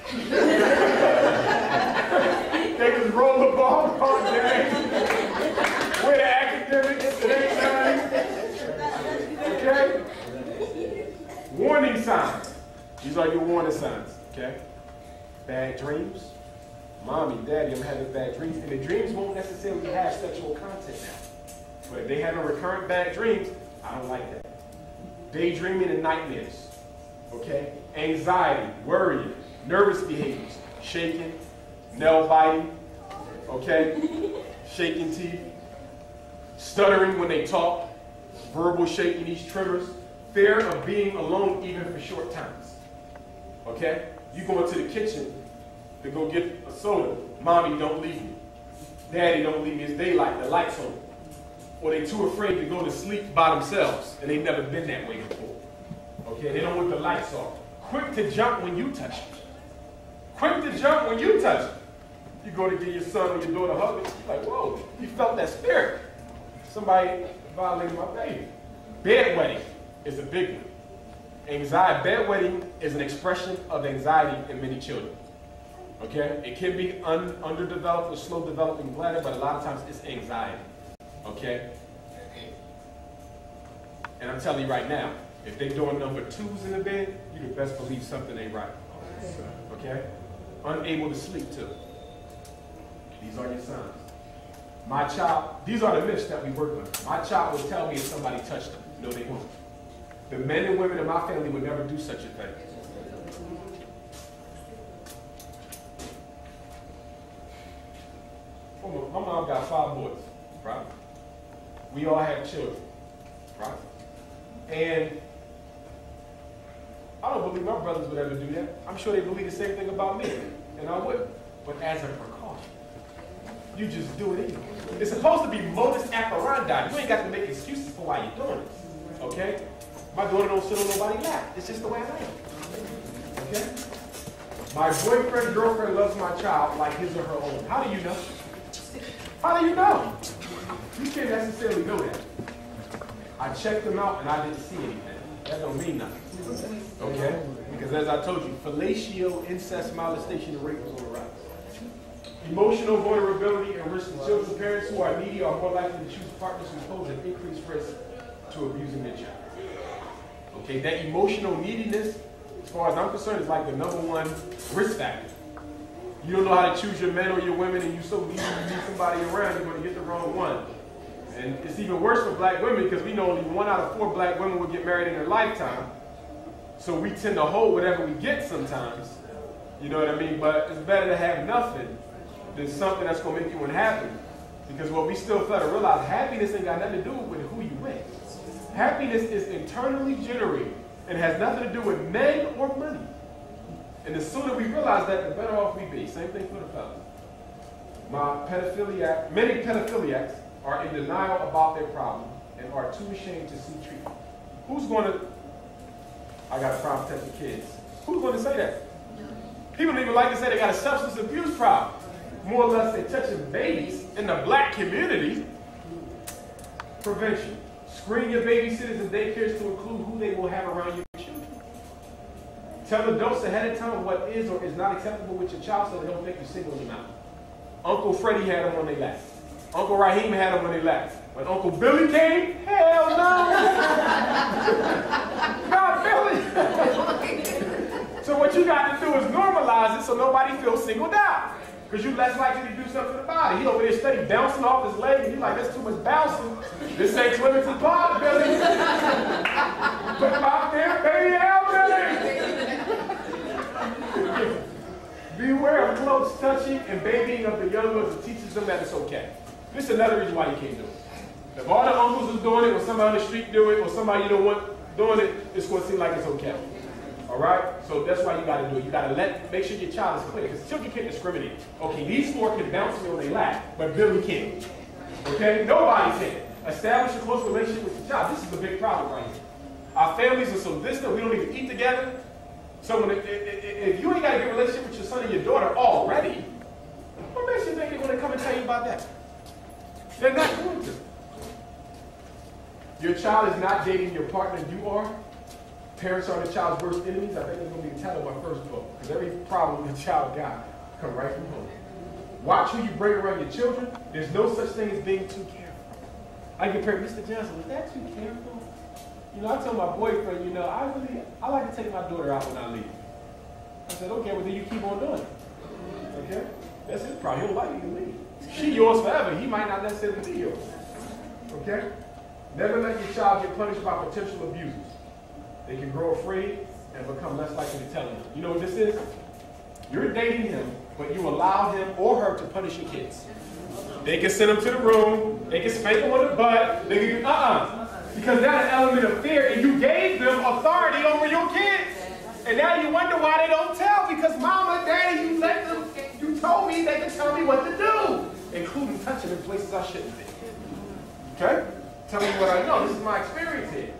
They just roll the ball all day. Where the academics, it ain't time. Okay? Warning signs. These are your warning signs, okay? Bad dreams. Mommy, daddy, I'm having bad dreams. And the dreams won't necessarily have sexual content now. But if they having recurrent bad dreams, I don't like that. Daydreaming and nightmares. Okay? Anxiety, worrying, nervous behaviors, shaking, nail biting, okay? Shaking teeth, stuttering when they talk, verbal shaking, these tremors, fear of being alone even for short times. Okay? You go into the kitchen to go get a soda. Mommy, don't leave me. Daddy, don't leave me. It's daylight, the lights on. Or they're too afraid to go to sleep by themselves, and they've never been that way before. Okay? They don't want the lights off. Quick to jump when you touch it. Quick to jump when you touch it. You go to get your son or your daughter a hug, you're like, whoa, you felt that spirit. Somebody violated my baby. Bedwetting is a big one. Anxiety, bedwetting is an expression of anxiety in many children. Okay? It can be underdeveloped or slow developing bladder, but a lot of times it's anxiety. Okay? And I'm telling you right now, if they're doing number 2s in the bed, you can best believe something ain't right. Okay? unable to sleep too. These are your signs. My child, these are the myths that we work with. My child will tell me if somebody touched them. No, they won't. The men and women in my family would never do such a thing. My mom got 5 boys, right? We all have children, right? And I don't believe my brothers would ever do that. I'm sure they believe the same thing about me, and I wouldn't. But as a precaution, you just do it anyway. It's supposed to be modus operandi. You ain't got to make excuses for why you're doing it, okay? My daughter don't sit on nobody's lap. It's just the way I am, okay? My boyfriend, girlfriend loves my child like his or her own. How do you know? How do you know? You can't necessarily know that. I checked them out and I didn't see anything. That don't mean nothing. Okay? Because as I told you, fellatio, incest, molestation, and rape was on the rise. Emotional vulnerability and risk to children. Parents who are needy are more likely to choose partners who pose an increased risk to abusing their child. Okay, that emotional neediness, as far as I'm concerned, is like the #1 risk factor. You don't know how to choose your men or your women, and you're so needy you need somebody around, you're going to get the wrong one. And it's even worse for black women because we know only 1 out of 4 black women will get married in their lifetime. So we tend to hold whatever we get sometimes. You know what I mean? But it's better to have nothing than something that's going to make you unhappy. Because what we still fail to realize, happiness ain't got nothing to do with who you with. Happiness is internally generated and has nothing to do with men or money. And the sooner we realize that, the better off we be. Same thing for the fellas. Many pedophiliacs are in denial about their problem and are too ashamed to seek treatment. Who's going to, I got a problem protecting kids. Who's going to say that? People don't even like to say they got a substance abuse problem. More or less, they're touching babies in the black community. Prevention. Screen your babysitters and daycares to include who they will have around your children. Tell adults ahead of time what is or is not acceptable with your child so they don't make you single them out. Uncle Freddie had them on their lap. Uncle Raheem had them on their lap. When Uncle Billy came, hell no! Not Billy! So what you got to do is normalize it so nobody feels singled out. Because you're less likely to do something about it. He over there steady bouncing off his leg, and you're like, that's too much bouncing. This ain't swimming to pop, Billy. Put him out there, baby, out Billy. Beware of close touching and babying of the young ones. It teaches them that it's okay. This is another reason why you can't do it. If all the uncles is doing it, or somebody on the street do it, or somebody you don't want doing it, it's going to seem like it's okay. All right? So that's why you got to do it. You got to make sure your child is clear, because children can't discriminate. Okay, these 4 can bounce me on their lap, but Billy can't. Okay? Nobody can. Establish a close relationship with your child. This is a big problem right here. Our families are so distant, we don't even eat together. So if you ain't got a good relationship with your son and your daughter already, what makes you think they're going to come and tell you about that? They're not going to. Your child is not dating your partner, you are. Parents are the child's worst enemies. I think that's going to be the title of my first book. Because every problem the child got come right from home. Watch who you bring around your children. There's no such thing as being too careful. I compare Mr. Johnson, was that too careful? You know, I told my boyfriend, you know, I like to take my daughter out when I leave. I said, okay, well then you keep on doing it. Okay? That's his problem. He don't like you to leave. She yours forever. He might not necessarily be yours. Okay? Never let your child get punished by potential abusers. They can grow afraid and become less likely to tell you. You know what this is? You're dating him, but you allow him or her to punish your kids. They can send them to the room. They can spank them on the butt. They can because that's an element of fear, and you gave them authority over your kids. And now you wonder why they don't tell, because mama, daddy, you told me they can tell me what to do, including touching in places I shouldn't be. Okay? Telling you what I know. This is my experience here.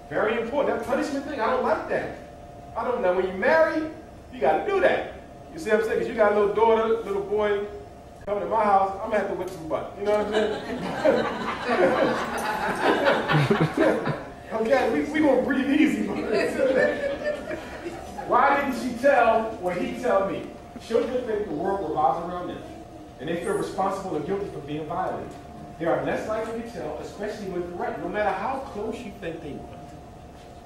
Very important. That punishment thing, I don't like that. I don't know. When you marry, you got to do that. You see what I'm saying? Because you got a little daughter, little boy, coming to my house, I'm going to have to whip some butt. You know what I'm saying? Okay, we going to breathe easy. Why didn't she tell or he tell me? Children think the world revolves around them, and they feel responsible and guilty for being violated. They are less likely to tell, especially when threatened, no matter how close you think they want.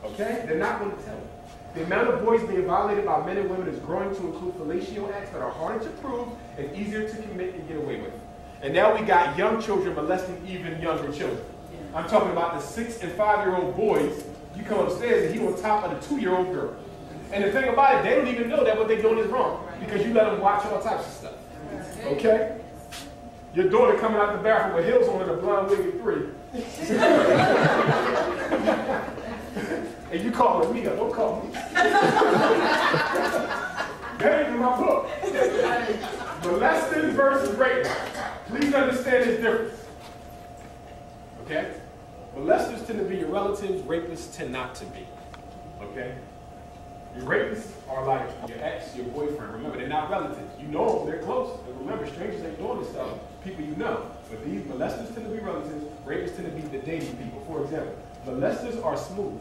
Okay? They're not going to tell you. The amount of boys being violated by men and women is growing to include fellatio acts that are harder to prove and easier to commit and get away with. And now we got young children molesting even younger children. I'm talking about the 6- and 5-year-old boys. You come upstairs and he on top of the 2-year-old girl. And the thing about it, they don't even know that what they're doing is wrong because you let them watch all types of stuff. Okay? Your daughter coming out the bathroom with heels on and a blonde wig at 3. And you calling me, don't call me. That ain't in my book. Molesting versus rape. Please understand this difference. Okay? Molesters tend to be your relatives, rapists tend not to be. Okay? Your rapists are like your ex, your boyfriend. Remember, they're not relatives. You know them, they're close. And remember, strangers ain't doing this stuff. People you know. But these molesters tend to be relatives, rapists tend to be the dating people. For example, molesters are smooth.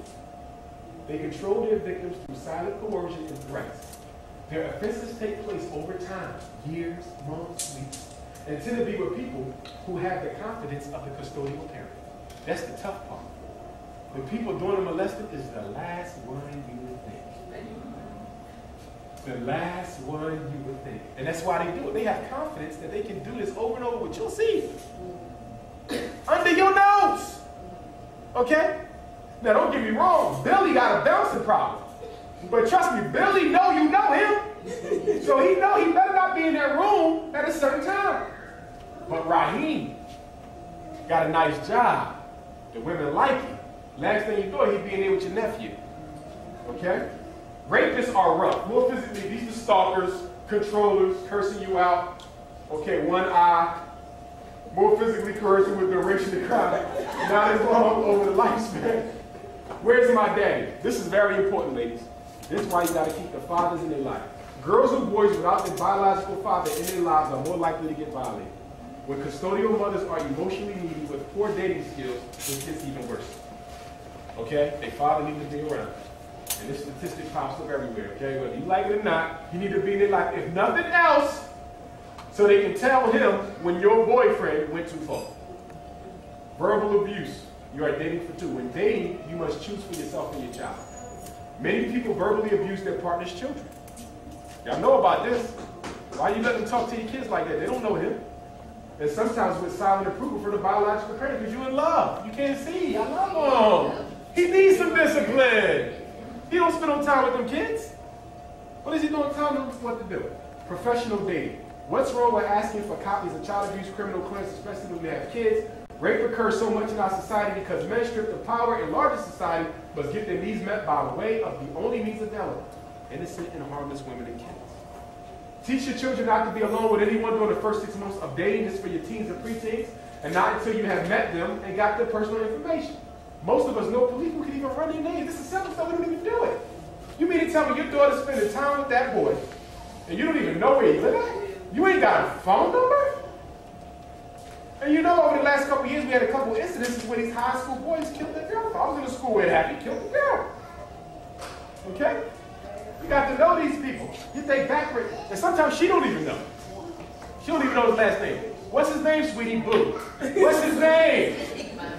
They control their victims through silent coercion and threats. Their offenses take place over time, years, months, weeks, and tend to be with people who have the confidence of the custodial parent. That's the tough part. The people doing the molesting is the last one you would think. The last one you would think. And that's why they do it. They have confidence that they can do this over and over with your seed. Under your nose. Okay? Now don't get me wrong, Billy got a bouncing problem. But trust me, Billy know you know him. So he know he better not be in that room at a certain time. But Raheem got a nice job. The women like him. Last thing you know, he be in there with your nephew. Okay? Rapists are rough. More physically, these are stalkers, controllers, cursing you out. Okay, one eye. More physically coercive with duration of crime. Not as long over the lifespan. Where's my daddy? This is very important, ladies. This is why you got to keep the fathers in their life. Girls and boys without their biological father in their lives are more likely to get violated. When custodial mothers are emotionally needy with poor dating skills, this gets even worse. Okay? Their father needs to be around. And this statistic pops up everywhere, okay? Whether you like it or not, you need to be in their life. If nothing else, so they can tell him when your boyfriend went too far. Verbal abuse. You are dating for two. When dating, you must choose for yourself and your child. Many people verbally abuse their partner's children. Y'all know about this. Why you let them talk to your kids like that? They don't know him. And sometimes with silent approval for the biological parent because you're in love. You can't see. I love him. He needs some discipline. He don't spend no time with them kids. What is he doing telling them what to do? Professional dating. What's wrong with asking for copies of child abuse criminal clearance, especially when we have kids? Rape occurs so much in our society because men stripped of power in larger society must get their needs met by way of the only means available. Innocent and harmless women and kids. Teach your children not to be alone with anyone during the first 6 months of dating. This for your teens and preteens, and not until you have met them and got their personal information. Most of us know police who can even run their names. This is simple stuff, we don't even do it. You mean to tell me your daughter's spending time with that boy, and you don't even know where he lives at? You ain't got a phone number? And you know, over the last couple of years, we had a couple of incidences where these high school boys killed their girl. I was in a school where it happened, killed the girl. Okay? You got to know these people. You think backward, and sometimes she don't even know. She don't even know his last name. What's his name, sweetie? Boo. What's his name?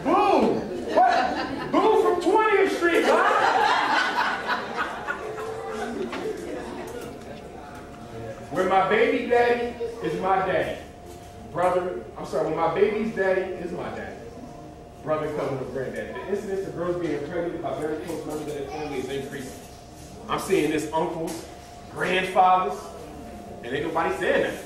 Boo. What? Boo from 20th Street, huh? When my baby daddy is my daddy. When my baby's daddy is my daddy. Brother, cousin, or granddaddy. The incidence of girls being impregnated by very close members of their family is increasing. I'm seeing this uncles, grandfathers, and ain't nobody saying that.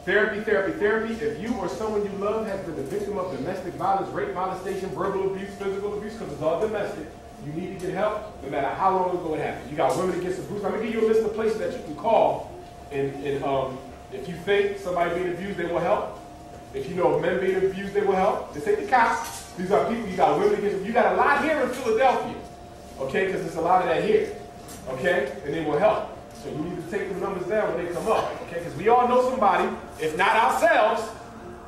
Therapy, therapy, therapy. If you or someone you love has been the victim of domestic violence, rape, molestation, verbal abuse, physical abuse, because it's all domestic, you need to get help no matter how long ago it happened. You got Women Against Abuse. I'm going to give you a list of places that you can call. And if you think somebody being abused, they will help. If you know of men being abused, they will help. Just take the cops. These are people. You got Women Against Abuse. You got a lot here in Philadelphia. Okay? Because there's a lot of that here. Okay? And they will help. So you need to take the numbers down when they come up. Okay? Because we all know somebody, if not ourselves,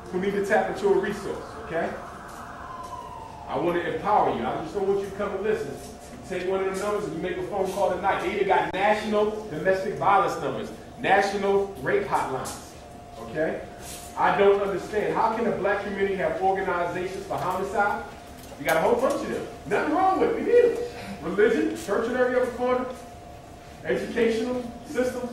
who need to tap into a resource. Okay? I want to empower you. I just don't want you to come and listen. You take one of the numbers and you make a phone call tonight. They either got national domestic violence numbers, national rape hotlines. Okay? I don't understand. How can the black community have organizations for homicide? You got a whole bunch of them. Nothing wrong with it. We need them. religion, church on every other corner, educational systems,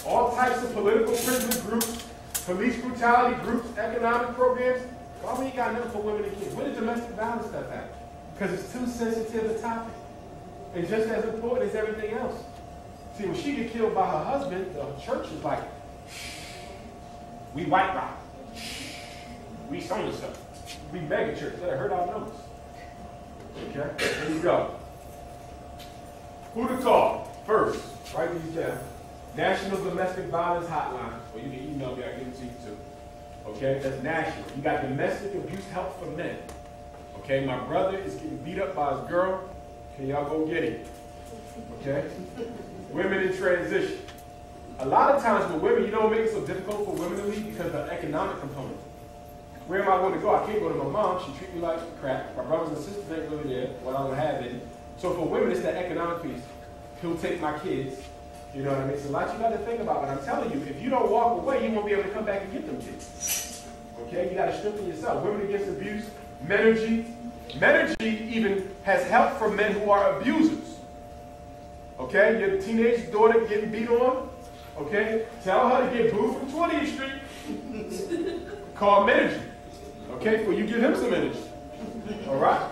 all types of political prisoner groups, police brutality groups, economic programs. Why we ain't got nothing for women and kids? Where did domestic violence stuff happen? Because it's too sensitive a topic. And just as important as everything else. See, when she get killed by her husband, the church is like, we white rock. We so-and-so. We mega church. Let her hurt our numbers. Okay? There you go. Who to call? First, write these down. National Domestic Violence Hotline. Or you can email me, I can give it to you too. Okay? That's national. You got domestic abuse help for men. Okay? My brother is getting beat up by his girl. Can y'all go get him? Okay? Women in transition. A lot of times with women, you know what makes it so difficult for women to leave? Because of the economic component. Where am I going to go? I can't go to my mom. She treats me like crap. My brothers and sisters ain't really there. Well, I don't have any. So for women, it's that economic piece. He'll take my kids. You know what I mean? It's a lot you got to think about. But I'm telling you, if you don't walk away, you won't be able to come back and get them kids. Okay? You got to strengthen yourself. Women against abuse. Menergy. Menergy even has help for men who are abusers. Okay? Your teenage daughter getting beat on. Okay? Tell her to get booed from 20th Street. Call Menergy. Okay? For you give him some energy. Alright?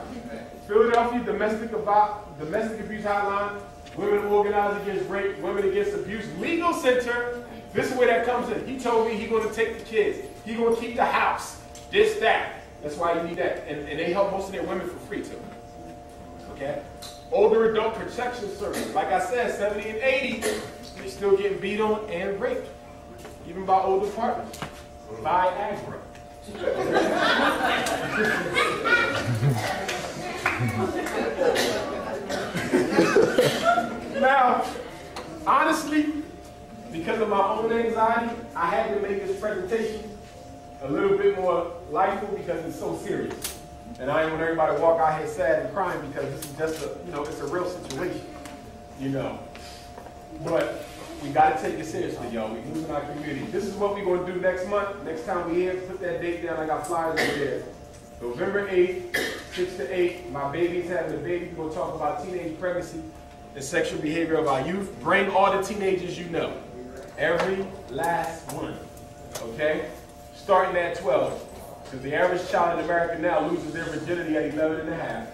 Philadelphia Domestic Abuse Hotline. Women Organized Against Rape. Women Against Abuse. Legal Center. This is where that comes in. He told me he's going to take the kids. He's going to keep the house. This, that. That's why you need that. And they help most of their women for free too. Okay? Older Adult Protection Service. Like I said, 70 and 80, they're still getting beat on and raped. Even by older partners. Viagra. Now, honestly, because of my own anxiety, I had to make this presentation a little bit more lighter because it's so serious. And I didn't want everybody to walk out here sad and crying because this is just a, it's a real situation, But we got to take it seriously, y'all. We're losing our community. This is what we're going to do next month. Next time we're here, put that date down. I got flyers over there. November 8th, 6 to 8. My baby's having a baby. We're going to talk about teenage pregnancy and sexual behavior of our youth. Bring all the teenagers you know. Every last one. Okay? Starting at 12. Because the average child in America now loses their virginity at 11 and a half.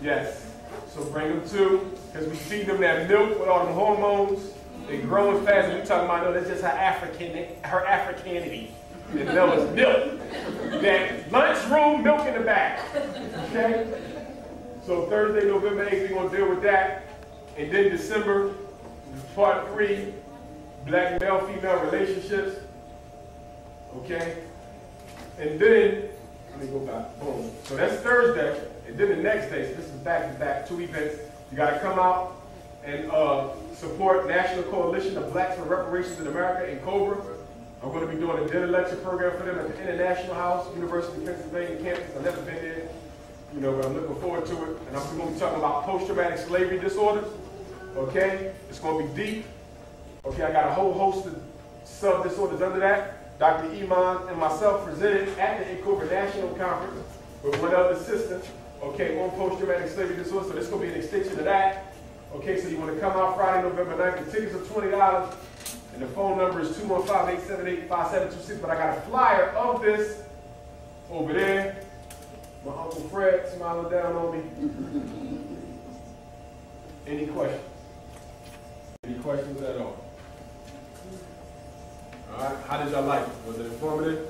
Yes. So bring them too. Because we feed them that milk with all them hormones. They're growing fast. And we're talking about, no, that's just her Africanity. And no, it's milk. That lunchroom milk in the back. Okay? So Thursday, November 8th, we're going to deal with that. And then December, part 3, black male-female relationships. Okay? And then, let me go back. Boom. So that's Thursday. And then the next day, so this is back-to-back, 2 events. You got to come out and support National Coalition of Blacks for Reparations in America in Cobra. I'm going to be doing a dinner lecture program for them at the International House, University of Pennsylvania campus. I've never been there, but I'm looking forward to it. And I'm going to be talking about post-traumatic slavery disorders. Okay? It's going to be deep. Okay, I got a whole host of sub-disorders under that. Dr. Umar and myself presented at the Cobra National Conference with one other sister, okay, on post-traumatic slavery disorder. So this is going to be an extension of that. Okay, so you want to come out Friday, November 9th. The tickets are $20. And the phone number is 215-878-5726. But I got a flyer of this over there. My Uncle Fred smiling down on me. Any questions? Any questions at all? All right, how did y'all like it? Was it informative?